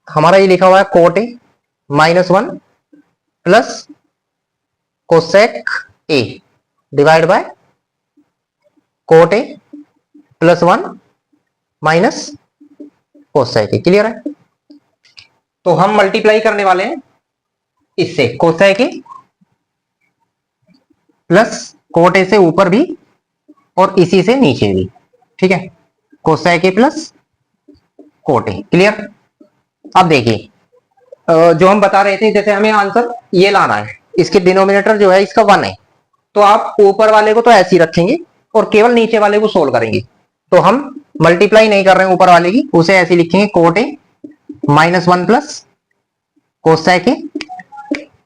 हमारा ये लिखा हुआ है cot A minus 1 plus cosec A divide by cot A plus 1 minus cosec A. Clear है। तो हम मल्टीप्लाई करने वाले हैं इससे कोसेक ए प्लस कोट ए से ऊपर भी और इसी से नीचे भी, ठीक है, cosec A plus cot A. Clear. अब देखिए जो हम बता रहे थे, जैसे हमें आंसर ये लाना है, इसके डिनोमिनेटर जो है इसका 1 है, तो आप ऊपर वाले को तो ऐसे ही रखेंगे और केवल नीचे वाले को सोल्व करेंगे। तो हम मल्टीप्लाई नहीं कर रहे हैं ऊपर वाले की, उसे ऐसे लिखेंगे cot A -1 plus cosec A,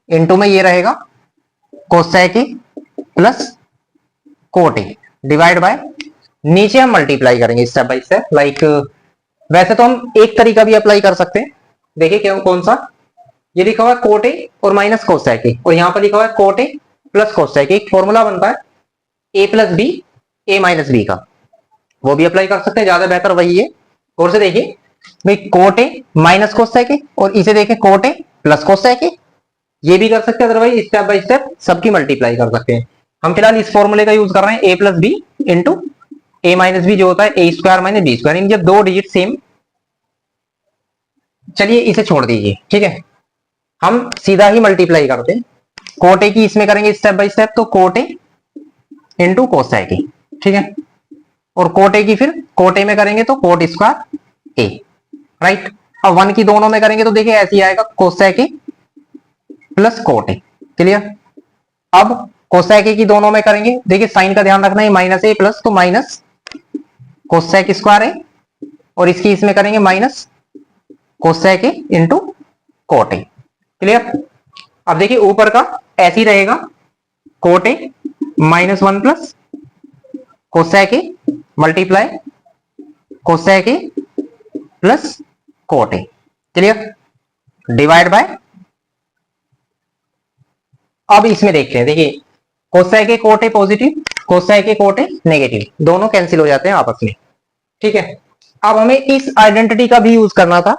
into में ये रहेगा cosec A plus cot A, divide bye नीचे हम मल्टीप्लाई करेंगे स्टेप बाय स्टेप। लाइक वैसे तो हम एक तरीका भी अप्लाई कर सकते हैं। देखिए क्यों, कौन सा, ये लिखा हुआ है कोट ए और माइनस कोसेक ए, और यहां पर लिखा हुआ है कोट ए प्लस कोसेक ए। एक फॉर्मूला बनता है ए प्लस बी ए माइनस बी का, वो भी अप्लाई कर सकते हैं, ज्यादा बेहतर वही है। और से देखिए भाई कोट ए माइनस कोसेक ए, और इसे देखें कोट ए प्लस कोसेक ए, ये भी कर सकते हैं। अदरवाइज स्टेप बाय स्टेप सबकी मल्टीप्लाई कर सकते हैं। हम फिलहाल इस फॉर्मूले का यूज कर रहे हैं ए plus B into A minus B, जो होता है A square minus B square. जब दो डिजिट सेम, चलिए इसे छोड़ दीजिए, ठीक है, हम सीधा ही मल्टीप्लाई करते हैं। कोट ए की इसमें करेंगे स्टेप बाय स्टेप, तो कोट ए इंटू कोसेक ए, ठीक है, और कोट ए की फिर कोट ए में करेंगे तो कोट स्क्वायर ए, राइट। अब 1 की दोनों में करेंगे तो देखिए ऐसे ही आएगा cosec A plus cot A. Clear. अब कोसेक ए की दोनों में करेंगे, देखिए साइन का ध्यान रखना है, माइनस ए प्लस, तो माइनस कोसेक स्क्वायर ए, और इसकी इसमें करेंगे minus cosec A into cot A. Clear. अब देखिए ऊपर का ऐसे ही रहेगा, cot A -1 plus cosec A multiply cosec A plus cot A. Clear. Divide by, अब इसमें देखते हैं, देखिए कोसेक ए कोट ए पॉजिटिव, कोसेक ए कोट ए नेगेटिव, दोनों कैंसिल हो जाते हैं आपस में, ठीक है। अब हमें इस आइडेंटिटी का भी यूज करना था,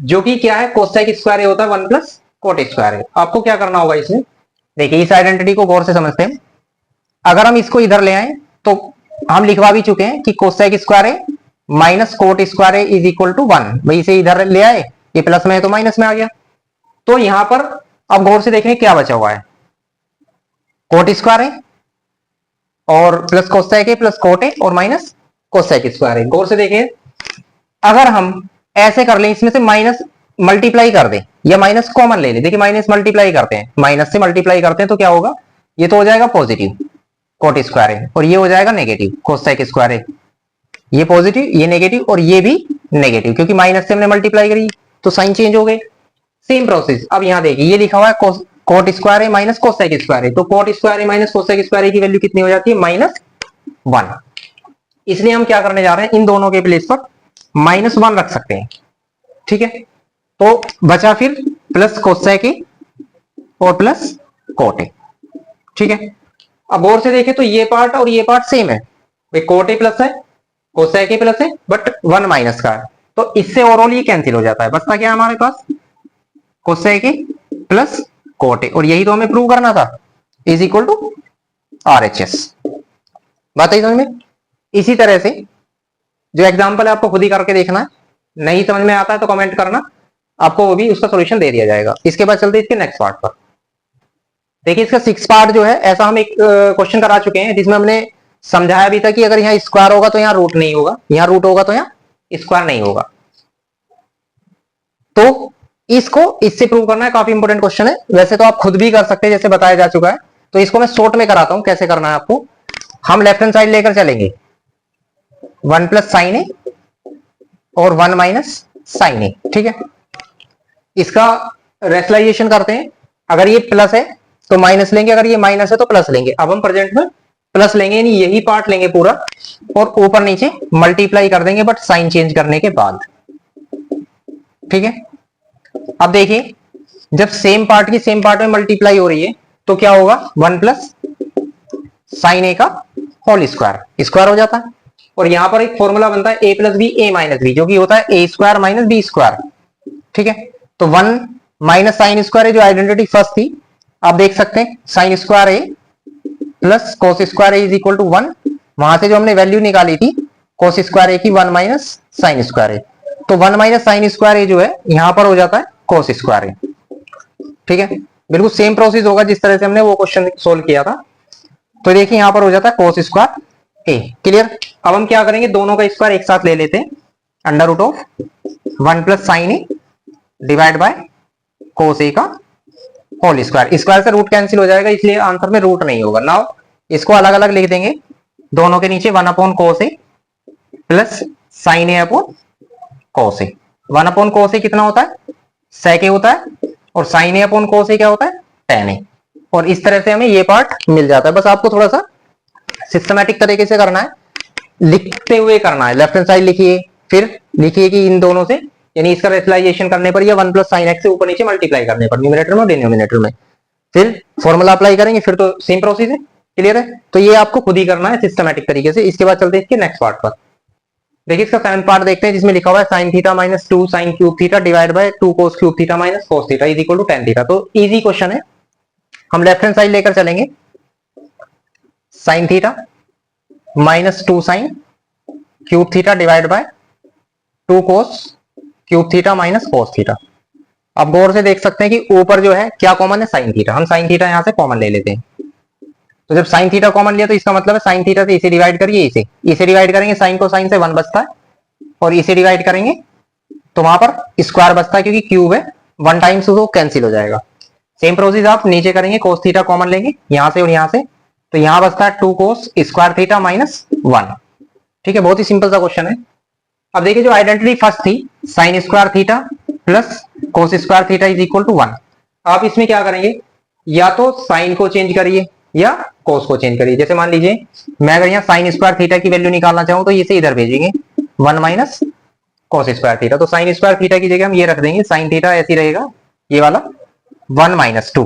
जो कि क्या है, कोसेक स्क्वायर ए होता है 1 प्लस कोट स्क्वायर ए। आपको क्या करना होगा इसमें, देखिए इस आइडेंटिटी को गौर से समझते हैं। अगर हम इसको इधर ले आए तो हम लिखवा भी चुके हैं कि cosec square A minus cot square A is equal to 1। भाई इसे इधर ले आए, ये प्लस में है तो माइनस में आ गया। तो यहां पर अब गौर से देखें क्या बचा हुआ है, कोट स्क्वायर ए और plus cosec A plus cot A और माइनस कोसेक स्क्वायर ए। गौर से देखें, अगर हम ऐसे कर लें, इसमें से माइनस मल्टीप्लाई कर दें या माइनस कॉमन ले लें, देखिए माइनस मल्टीप्लाई करते हैं, माइनस से मल्टीप्लाई करते हैं तो क्या होगा, ये तो हो जाएगा पॉजिटिव कोट स्क्वायर ए, और ये हो जाएगा नेगेटिव कोसेक स्क्वायर ए। ये पॉजिटिव, ये नेगेटिव, और ये भी नेगेटिव, क्योंकि माइनस से हमने मल्टीप्लाई करी तो साइन चेंज हो गए। Same process. अब यहां देखिए ये लिखा हुआ है coat square A minus cosec square ए, तो coat square A minus cosec square A की वैल्यू कितनी हो जाती है, -1। इसलिए हम क्या करने जा रहे हैं, इन दोनों के प्लेस पर -1 रख सकते हैं, ठीक है। तो बचा फिर प्लस कोसेक ए और प्लस कोट ए, ठीक है। अब गौर से देखें तो ये पार्ट और ये पार्ट सेम है, भाई कोट ए प्लस है कोसेक ए प्लस है, बट 1 माइनस का है, तो इससे ओवरऑल ये कैंसिल हो जाता है। बचता क्या हमारे पास, cosec A plus cot A, और यही तो हमें प्रूव करना था, इज इक्वल टू RHS। बात आई समझ में। इसी तरह से जो एग्जांपल है आपको खुद ही करके देखना है, नहीं समझ में आता है तो कमेंट करना, आपको वो भी उसका सॉल्यूशन दे दिया जाएगा। इसके बाद चलते हैं इसके नेक्स्ट पार्ट पर। देखिए इसका 6 पार्ट जो है, ऐसा हम एक क्वेश्चन करा चुके हैं जिसमें हमने समझाया भी था कि अगर यहाँ स्क्वायर होगा तो यहाँ रूट नहीं होगा, यहाँ रूट होगा तो यहाँ स्क्वायर नहीं होगा। तो इसको इससे प्रूव करना है, काफी इंपोर्टेंट क्वेश्चन है। वैसे तो आप खुद भी कर सकते हैं जैसे बताया जा चुका है, तो इसको मैं शॉर्ट में कराता हूं कैसे करना है आपको। हम लेफ्ट हैंड साइड लेकर चलेंगे, 1 प्लस साइन ए और 1 माइनस साइन ए, ठीक है। इसका रेशनलाइजेशन करते हैं, अगर ये प्लस है तो माइनस लेंगे, अगर ये माइनस है तो प्लस लेंगे। अब हम प्रेजेंट में प्लस लेंगे, यानी यही पार्ट लेंगे पूरा, और ऊपर नीचे मल्टीप्लाई कर देंगे, बट साइन चेंज करने के बाद, ठीक है। अब देखिए जब सेम पार्ट की सेम पार्ट में मल्टीप्लाई हो रही है तो क्या होगा, 1 प्लस साइन ए का होल स्क्वायर, स्क्वायर हो जाता है। और यहां पर एक फॉर्मूला बनता है ए प्लस बी ए माइनस बी, जो कि होता है A square minus B square, ठीक है। तो 1 माइनस साइन स्क्वायर है जो आइडेंटिटी फर्स्ट थी, आप देख सकते हैं sine square A plus cos square A is equal to 1, वहां से जो हमने वैल्यू निकाली थी कोस स्क्वायर ए की 1 माइनस साइन स्क्वायर ए, तो 1 माइनस साइन स्क्वायर ए जो है यहां पर हो जाता है कोस स्क्वायर ए, ठीक है। बिल्कुल सेम प्रोसेस होगा जिस तरह से हमने वो क्वेश्चन सोल्व किया था। तो देखिए यहां पर हो जाता है कोस स्क्वायर ए। क्लियर। अब हम क्या करेंगे, दोनों का स्क्वायर एक साथ ले लेते हैं, under root of 1 plus sine A divide by cos A का होल स्क्वायर। स्क्वायर से रूट कैंसिल हो जाएगा, इसलिए आंसर में रूट नहीं होगा। नाउ इसको अलग अलग लिख देंगे, दोनों के नीचे 1 upon cos A plus sine A upon cos A. 1 upon cos ए कितना होता है, सेक ए होता है, और साइन ए अपॉन कोस ए क्या होता है, टेन ए। और इस तरह से हमें ये पार्ट मिल जाता है। बस आपको थोड़ा सा सिस्टमैटिक तरीके से करना है, लिखते हुए करना है। लेफ्ट हैंड साइड लिखिए, फिर लिखिए कि इन दोनों से, यानी इसका रेशनलाइजेशन करने पर या 1 प्लस साइन एक्स से ऊपर नीचे मल्टीप्लाई करने पर, न्यूमरेटर में और डिनोमिनेटर में, फिर फॉर्मूला अप्लाई करेंगे, फिर तो सेम प्रोसेस है। क्लियर है। तो ये आपको खुद ही करना है सिस्टमैटिक तरीके से। इसके बाद चलते हैं इसके नेक्स्ट पार्ट पर। देखिए इसका 7th पार्ट देखते हैं, जिसमें लिखा हुआ है sine theta minus 2 sine cube theta divide by 2 cos cube theta minus cos theta is equal to tan theta. तो इजी क्वेश्चन है। हम लेफ्ट हैंड साइड लेकर चलेंगे, sine theta minus 2 sine cube theta divide by 2 cos cube theta minus cos theta. अब गौर से देख सकते हैं कि ऊपर जो है क्या कॉमन है, साइन थीटा। हम साइन थीटा यहां से कॉमन ले लेते हैं। तो जब साइन थीटा कॉमन लिया तो इसका मतलब है साइन थीटा से इसे डिवाइड करिए, इसे डिवाइड करेंगे, साइन को साइन से 1 बचता है, और इसे डिवाइड करेंगे तो वहां पर स्क्वायर बचता है, क्योंकि क्यूब है, 1 टाइम्स तो कैंसिल हो जाएगा। सेम प्रोसेस आप नीचे करेंगे, कोस थीटा कॉमन लेंगे यहां से और यहां से, तो यहां बचता है 2 कोस स्क्वायर थीटा माइनस 1। ठीक है, बहुत ही सिंपल सा क्वेश्चन है। अब देखिए जो आइडेंटिटी फर्स्ट थी, sine square theta plus cos square theta is equal to 1। आप इसमें क्या करेंगे, या तो साइन को चेंज करिए या कोस को चेंज करिए। जैसे मान लीजिए मैं अगर यहाँ साइन स्क्वायर थीटा की वैल्यू निकालना चाहूं तो इसे इधर भेजेंगे 1 माइनस कोस स्क्वायर थीटा। तो साइन स्क्वायर थीटा की जगह हम ये रख देंगे, साइन थीटा ऐसी रहेगा ये वाला 1 माइनस 2।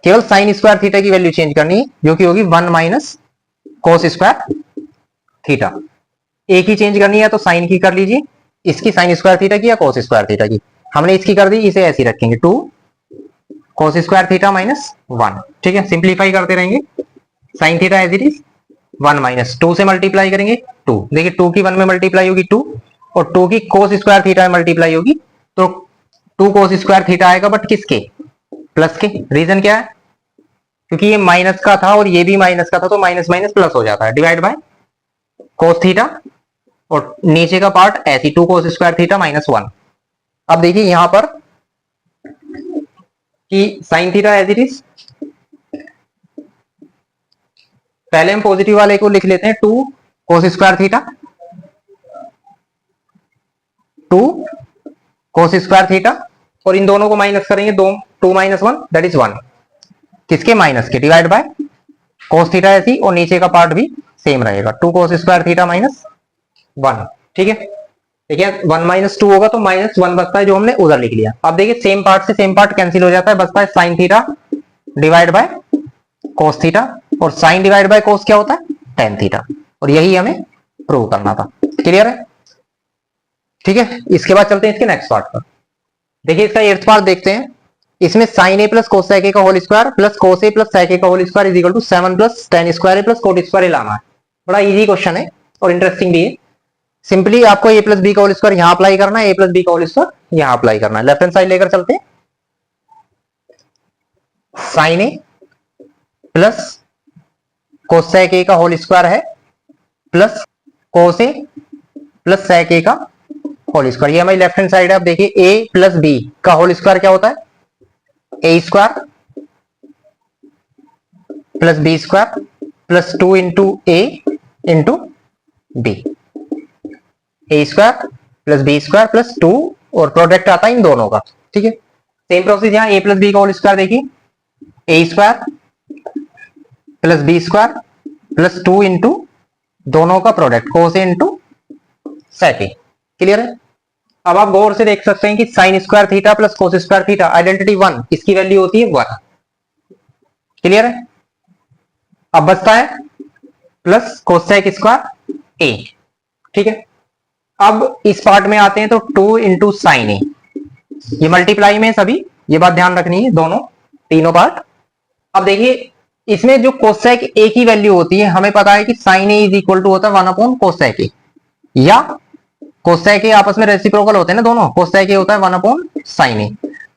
केवल साइन स्क्वायर थीटा की वैल्यू चेंज करनी है, जो कि होगी 1 माइनस कोस स्क्वायर थीटा। एक ही चेंज करनी है तो साइन की कर लीजिए, इसकी साइन स्क्वायर थीटा की या कोस स्क्वायर थीटा की। हमने इसकी कर दी, इसे ऐसे रखेंगे 2 कोस स्क्वायर थीटा माइनस 1। ठीक है, सिंप्लीफाई करते रहेंगे, sine theta as it is 1 minus 2 से मल्टीप्लाई करेंगे 2। देखिए 2 की 1 में मल्टीप्लाई होगी 2, और 2 की कोस स्क्वायर थीटा में मल्टीप्लाई होगी तो 2 कोस स्क्वायर थीटा आएगा, बट किसके, प्लस के। रीजन क्या है, क्योंकि ये माइनस का था और ये भी माइनस का था, तो माइनस माइनस प्लस हो जाता है, डिवाइड बाय कोस थीटा, और नीचे का पार्ट ऐसी 2 कोस स्क्वायर थीटा माइनस 1। अब देखिए यहां पर कि sine theta as it is, पहले हम पॉजिटिव वाले को लिख लेते हैं 2 cos square theta, 2 cos square theta, और इन दोनों को माइनस करेंगे, 2 माइनस 1 दैट इज 1, किसके, माइनस के, डिवाइड बाय कोस थीटा ऐसी, और नीचे का पार्ट भी सेम रहेगा 2 कोस स्क्वायर थीटा माइनस 1। ठीक है, देखिए 1 माइनस 2 होगा तो माइनस 1 बचता है, जो हमने उधर लिख लिया। अब देखिए सेम पार्ट से सेम पार्ट कैंसिल हो जाता है, बचता है sine theta divide by cos theta, और साइन डिवाइड बाय कोस क्या होता है, टेन थीटा। और यही हमें प्रूव करना था। क्लियर है। ठीक है, इसके बाद चलते हैं इसके नेक्स्ट पार्ट पर। देखिए इसका 8th पार्ट देखते हैं। इसमें sign A plus cos sec A का whole square plus cos A plus sec A का whole square is equal to 7 प्लस tan square A plus cot square A लाना है। बड़ा इजी क्वेश्चन है और इंटरेस्टिंग भी है। सिंपली आपको ए प्लस बी का होल स्क्वायर यहां अप्लाई करना है, ए प्लस बी का होल स्क्वायर यहां अप्लाई करना है। लेफ्ट हैंड साइड लेकर चलते हैं, sign A plus cos sec A का होल स्क्वायर है plus cos A plus sec A का होल स्क्वायर, ये हमारी लेफ्ट हैंड साइड है। अब देखिए ए प्लस बी का होल स्क्वायर क्या होता है, A square plus B square plus 2 into A into B, A square plus B square plus 2, और प्रोडक्ट आता है इन दोनों का। ठीक है, सेम प्रोसेस यहां ए प्लस बी का होल स्क्वायर, देखिए A square plus B square plus 2 into दोनों का product cos A into sec A. Clear है। अब आप गौर से देख सकते हैं कि sine square theta plus cos square theta identity 1, इसकी वैल्यू होती है 1। क्लियर है। अब बचता है प्लस कोसेक स्क्वायर ए। ठीक है, अब इस पार्ट में आते हैं तो 2 इंटू साइन ए, ये मल्टीप्लाई में सभी, ये बात ध्यान रखनी है, दोनों तीनों पार्ट। अब देखिए इसमें जो कोसेक ए की वैल्यू होती है, हमें पता है कि sine A is equal to होता है 1 अपॉन कोसेक ए, या कोसेक ए आपस में रेसिप्रोकल होते हैं ना दोनों, कोसेक ए होता है 1 अपॉन साइन ए।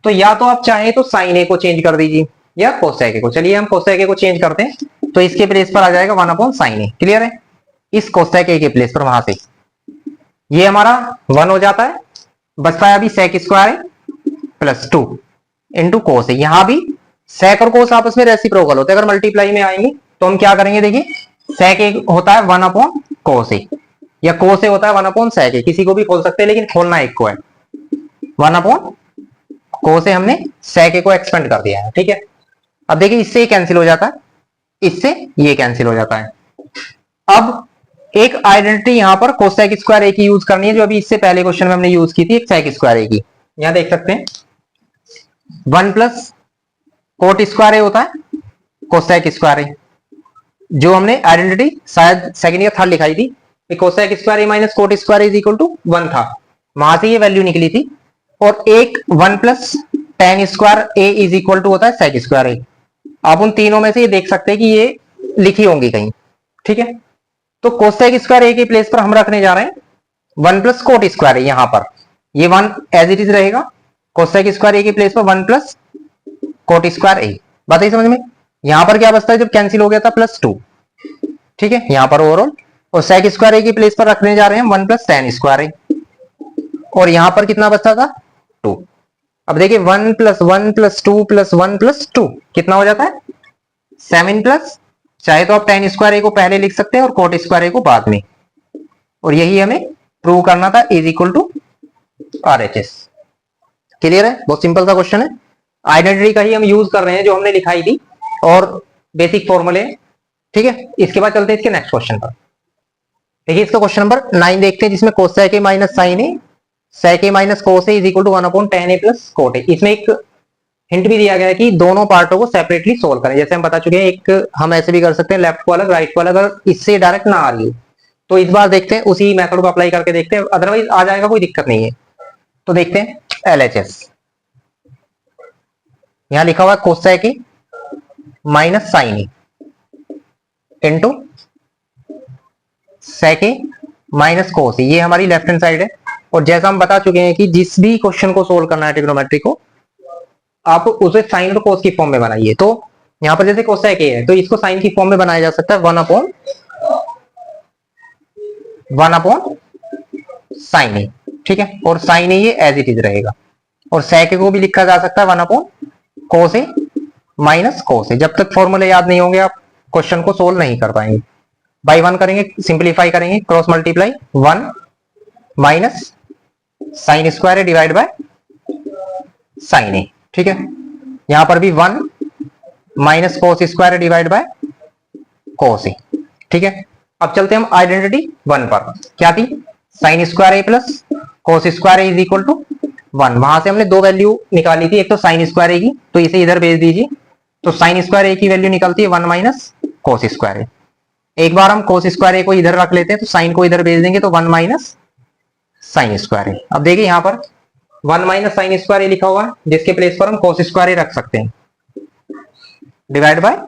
तो या तो आप चाहें तो साइन ए को चेंज कर दीजिए या कोसेक ए को। चलिए हम कोसेक ए को चेंज करते हैं, तो इसके प्लेस पर आ जाएगा 1/sin ए। क्लियर है? इस कोसेक ए के प्लेस पर वहां से ये हमारा 1 हो जाता है, बचता है अभी sec square plus 2 into cos A. यहां भी सेक और कोस आपस में रेसिप्रोकल होते हैं, अगर मल्टीप्लाई में आएंगे तो हम क्या करेंगे, देखिए सेक ए होता है 1/cos ए या कोस ए होता है 1/sec ए, किसी को भी खोल सकते हैं लेकिन खोलना एक को है। 1/cos ए हमने sec ए को एक्सपेंड कर दिया है, ठीक है। अब देखिए इससे ये कैंसिल हो जाता है, इससे ये कैंसिल हो जाता है। अब एक आइडेंटिटी यहां पर कोसेक स्क्वायर ए की यूज करनी है, जो अभी इससे पहले क्वेश्चन में हमने यूज की थी, एक सेक स्क्वायर ए की। यहां देख सकते हैं 1 + कोट स्क्वायर ए होता है कोसेक स्क्वायर ए, जो हमने आइडेंटिटी शायद सेकंड या थर्ड लिखाई थी, cosec square A minus cot square A is equal to 1 था, वहां से ये वैल्यू निकली थी। और एक 1 + tan square A is equal to होता है सेक स्क्वायर ए। आप उन तीनों में से ये देख सकते हैं कि ये लिखी होंगी कहीं, ठीक है। तो कोसेक स्क्वायर ए के प्लेस पर हम रखने जा रहे हैं 1 + कोट स्क्वायर ए। यहां पर ये 1 एज इट इज रहेगा, कोसेक स्क्वायर ए के प्लेस पर 1 + कोट स्क्वायर ए। बात है समझ में? यहां पर क्या बचता है जब कैंसिल हो गया था, +2, ठीक है। यहां पर ओवरऑल और सेक स्क्वायर ए की प्लेस पर रखने जा रहे हैं 1 + tan स्क्वायर ए, और यहां पर कितना बचता था, 2। अब देखिए 1 + 1 + 2 + 1 + 2 कितना हो जाता है, 7+, चाहे तो आप tan स्क्वायर ए को पहले लिख सकते हैं और कोट स्क्वायर ए को बाद में, और यही हमें प्रूव करना था, is equal to RHS। Clear है? बहुत सिंपल सा क्वेश्चन है, आइडेंटिटी का ही हम यूज कर रहे हैं जो हमने लिखाई थी और बेसिक फॉर्मूले, ठीक है। इसके बाद चलते हैं इसके नेक्स्ट क्वेश्चन पर। देखिए इसका क्वेश्चन नंबर 9 देखते हैं, जिसमें cosec A minus sine A sec A minus cos A is equal to 1/tan A plus cot A. इसमें एक हिंट भी दिया गया है कि दोनों पार्टों को सेपरेटली सोल्व करें। जैसे हम बता चुके हैं, एक हम ऐसे भी कर सकते हैं, लेफ्ट को अलग राइट को अलग, अगर इससे डायरेक्ट ना आ रही हो तो इस बार देखते हैं उसी मेथड को अप्लाई करके देखते हैं, अदरवाइज आ जाएगा, कोई दिक्कत नहीं है। तो देखते हैं LHS, यहां लिखा हुआ है cosec A minus sine A into sec A minus cos A, ये हमारी लेफ्ट हैंड साइड है। और जैसा हम बता चुके हैं कि जिस भी क्वेश्चन को सोल्व करना है ट्रिग्नोमेट्री को, आप उसे साइन और कोस की फॉर्म में बनाइए। तो यहां पर जैसे कोसेक ए है तो इसको साइन की फॉर्म में बनाया जा सकता है 1/sin ए, ठीक है। और साइन ए ये एज इट इज रहेगा, और सेक ए को भी लिखा जा सकता है 1/cos ए माइनस कोस ए। जब तक फॉर्मूले याद नहीं होंगे आप क्वेश्चन को सोल्व नहीं कर पाएंगे। बाई 1 करेंगे, सिंप्लीफाई करेंगे, cross multiply, 1 minus sine square A divide by sine A, ठीक है। यहां पर भी 1 minus cos square A divide by cos A, ठीक है। अब चलते हम आइडेंटिटी 1 पर। क्या थी, sine square A plus cos square A is equal to 1। वहां से हमने दो वैल्यू निकाली थी, एक तो साइन स्क्वायर ए की, तो इसे इधर भेज दीजिए, तो साइन स्क्वायर ए की वैल्यू निकलती है 1 माइनस कोस स्क्वायर ए। एक बार हम कोस स्क्वायर ए को इधर रख लेते हैं, तो साइन को इधर भेज देंगे, तो 1 माइनस साइन स्क्वायर ए। अब देखिए यहां पर 1 माइनस साइन स्क्वायर ए लिखा हुआ है, जिसके प्लेस पर हम कोस स्क्वायर ए रख सकते हैं, डिवाइड बाय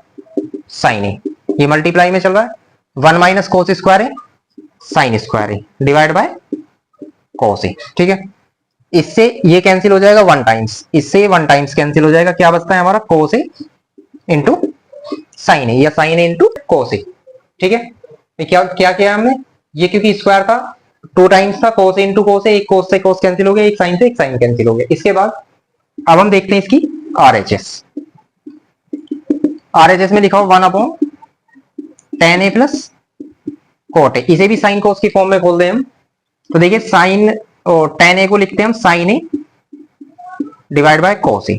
साइन ए। ये मल्टीप्लाई में चल रहा है, 1 minus cos square A sine square A divide by cos A, ठीक है। इससे ये कैंसिल हो जाएगा 1 टाइम्स, इससे 1 टाइम्स कैंसिल हो जाएगा, क्या बचता है हमारा, कोस ए इंटू साइन ए या sine A into cos A, ठीक है। क्या क्या किया हमने, ये क्योंकि स्क्वायर था 2 टाइम्स था, कोस इंटू कोस, एक कोस से कोस कैंसिल हो गया, एक साइन से एक साइन कैंसिल हो गया। इसके बाद अब हम देखते हैं इसकी RHS। RHS में लिखा हो 1/tan ए प्लस कोट ए, इसे भी साइन कोस की फॉर्म में खोल दें हम, तो देखिए साइन और tan ए को लिखते हैं हम sine A divide by cos A,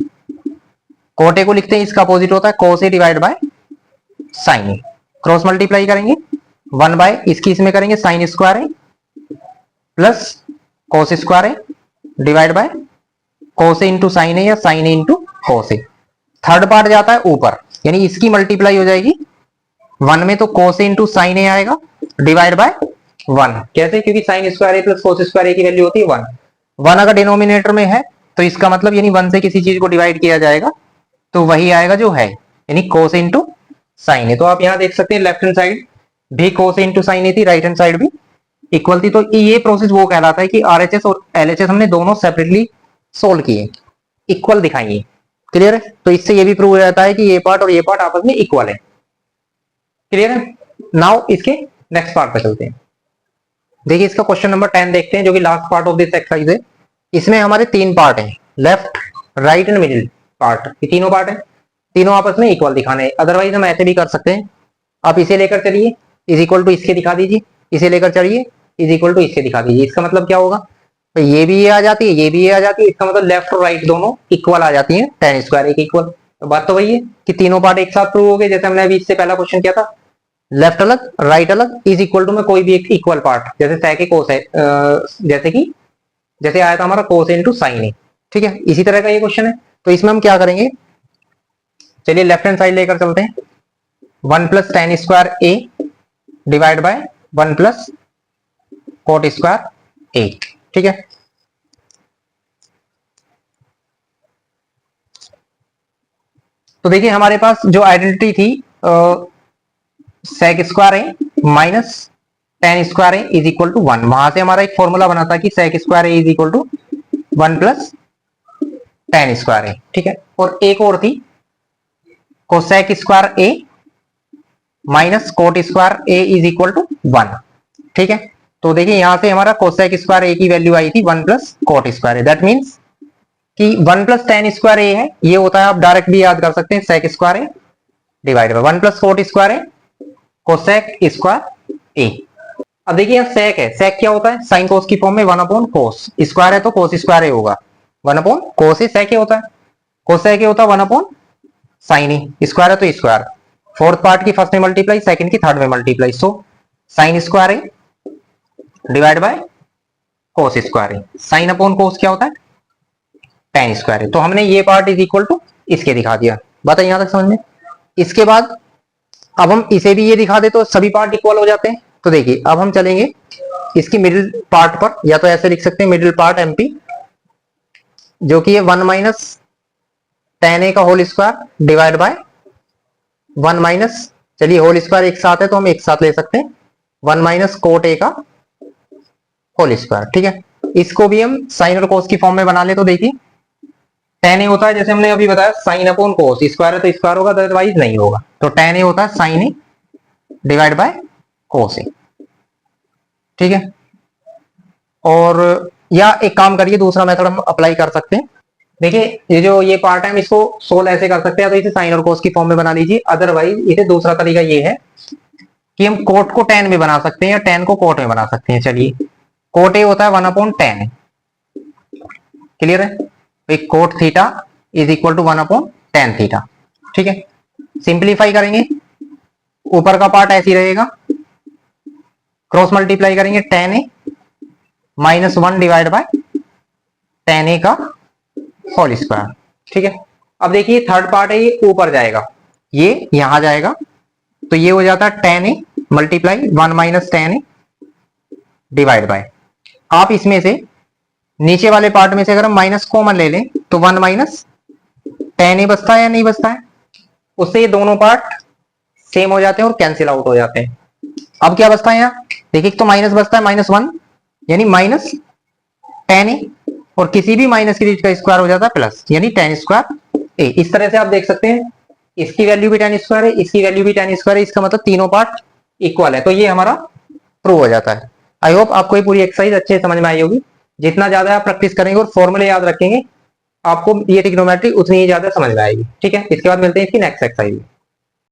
cot A को लिखते हैं इसका अपोजिट होता है cos A divide by sine A. Cross multiply करेंगे, 1 बाय इसकी इसमें करेंगे sine square A plus cos square A divide by cos A into sine A या sine A into cos A. Third part जाता है ऊपर, यानी इसकी मल्टीप्लाई हो जाएगी 1 में, तो कोस ए इंटू साइन ए आएगा डिवाइड बाय 1। कैसे, क्योंकि sign square A plus cos square A की वैल्यू होती है 1। 1 अगर डिनोमिनेटर में है तो इसका मतलब यानी 1 से किसी चीज को डिवाइड किया जाएगा तो वही आएगा जो है, यानी कोस इंटू साइन ए। तो आप यहां देख सकते हैं लेफ्ट हैंड साइड भी कोस इंटू साइन ए थी, राइट हैंड साइड भी इक्वल थी। तो ये प्रोसेस वो कहलाता है कि RHS और LHS हमने दोनों सेपरेटली सोल्व किए। इक्वल दिखाएंगे। क्लियर है? तो इससे ये भी प्रूव हो जाता है कि ये पार्ट और ये पार्ट आपस में इक्वल है। क्लियर है? नाउ इसके नेक्स्ट पार्ट पे चलते हैं। देखिए इसका क्वेश्चन नंबर 10 देखते हैं, जो कि last part of this exercise है। इसमें हमारे 3 पार्ट हैं, left, right and middle part. ये तीनों पार्ट है, तीनों आपस में इक्वल दिखाने हैं। अदरवाइज हम ऐसे भी कर सकते हैं, आप इसे लेकर चलिए इज इक्वल टू इसके दिखा दीजिए, इसे लेकर चलिए इज इक्वल टू इसके दिखा दीजिए। इसका मतलब क्या होगा? तो ये भी ये आ जाती है, ये भी ये आ जाती है, इसका मतलब लेफ्ट और राइट दोनों इक्वल आ जाती है, tan स्क्वायर एक इक्वल। तो बात तो वही है कि तीनों पार्ट एक साथ प्रूव हो गए, जैसे हमने अभी इससे पहला क्वेश्चन किया था, लेफ्ट अलग राइट अलग इज इक्वल टू में कोई भी एक इक्वल पार्ट, जैसे sec कोस है, जैसे आया था हमारा cos इंटू साइन ए। ठीक है, इसी तरह का ये क्वेश्चन है। तो इसमें हम क्या करेंगे, चलिए लेफ्ट हैंड साइड लेकर चलते हैं। 1 plus tan square A divide by 1 plus cot square A. ठीक है, तो देखिए हमारे पास जो आइडेंटिटी थी sec square A minus tan square A is equal to 1, वहां से हमारा एक फॉर्मूला बना था कि sec square A is equal to 1 plus tan square A. ठीक है, और एक और थी cosec square A minus cot square A is equal to 1। ठीक है, तो देखिए यहां से हमारा कोसेक स्क्वायर ए की वैल्यू आई थी 1 plus cot square A. That means कि 1 प्लस tan स्क्वायर ए है, ये होता है, आप डायरेक्ट भी याद कर सकते हैं, sec square A divide by 1 plus cot square A cosec square A. अब देखिए यहाँ sec है, sec क्या होता है? साइन कोस की फॉर्म में 1 अपॉन कोस, स्क्वायर है तो कोस स्क्वायर ए होगा, 1 अपॉन कोस ए sec ए होता है, कोस sec ए होता है 1 अपॉन साइन ए, स्क्वायर है तो स्क्वायर, फोर्थ पार्ट की फर्स्ट में मल्टीप्लाई, सेकंड की थर्ड में multiply, so sine square A divide by cos square A. Sine upon कोस क्या होता है? tan स्क्वायर है। तो हमने ये पार्ट इज इक्वल टू इसके दिखा दिया। बात है यहां तक समझ में? इसके बाद अब हम इसे भी ये दिखा दे तो सभी पार्ट इक्वल हो जाते हैं। तो देखिए अब हम चलेंगे इसकी मिडिल पार्ट पर, या तो ऐसे लिख सकते हैं मिडिल पार्ट एमपी, जो कि ये 1 माइनस tan ए का whole square divide by 1 minus, चलिए होल स्क्वायर एक साथ है तो हम एक साथ ले सकते हैं, 1 माइनस कोट ए का होल स्क्वायर। ठीक है, इसको भी हम साइन और कोस की फॉर्म में बना ले तो देखिए tan ए होता है, जैसे हमने अभी बताया, साइन अपॉन कोस, स्क्वायर है तो स्क्वायर होगा, अदरवाइज नहीं होगा। तो tan ए होता है sine A divide by cos A. ठीक है, और या एक काम करिए, दूसरा मेथड हम अप्लाई कर सकते हैं। देखिए ये पार्ट है, हम इसको सोल्व ऐसे कर सकते हैं, तो इसे साइन और कोस की फॉर्म में बना लीजिए। अदरवाइज इसे दूसरा तरीका ये है कि हम कोट को tan में बना सकते हैं या tan को कोट में बना सकते हैं। चलिए कोट ए होता है 1 अपॉन tan ए, क्लियर है? एक cot theta is equal to 1 upon tan theta. ठीक है, सिंप्लीफाई करेंगे, ऊपर का पार्ट ऐसे ही रहेगा, क्रॉस मल्टीप्लाई करेंगे tan A minus 1 divide bye tan A का होल स्क्वायर। ठीक है, अब देखिए थर्ड पार्ट है, ये ऊपर जाएगा, ये यहां जाएगा, तो ये हो जाता है tan A multiply 1 minus tan A divide bye, आप इसमें से नीचे वाले पार्ट में से अगर हम माइनस कॉमन ले लें तो 1 माइनस tan ए बचता है या नहीं बचता है? उससे ये दोनों पार्ट सेम हो जाते हैं और कैंसिल आउट हो जाते हैं। अब क्या बचता है यहाँ? देखिए तो माइनस बचता है -1, यानी माइनस tan ए, और किसी भी माइनस की चीज का स्क्वायर हो जाता है प्लस, यानी tan स्क्वायर ए। इस तरह से आप देख सकते हैं, इसकी वैल्यू भी tan स्क्वायर है, इसकी वैल्यू भी tan स्क्वायर है, इसका मतलब तीनों पार्ट इक्वल है। तो ये हमारा प्रूव हो जाता है। आई होप आपको ये पूरी एक्सरसाइज अच्छे से समझ में आई होगी। जितना ज्यादा आप प्रैक्टिस करेंगे और फॉर्मूले याद रखेंगे, आपको ये ट्रिग्नोमेट्री उतनी ही ज्यादा समझ में आएगी। ठीक है, इसके बाद मिलते हैं इसकी नेक्स्ट एक्सरसाइज में।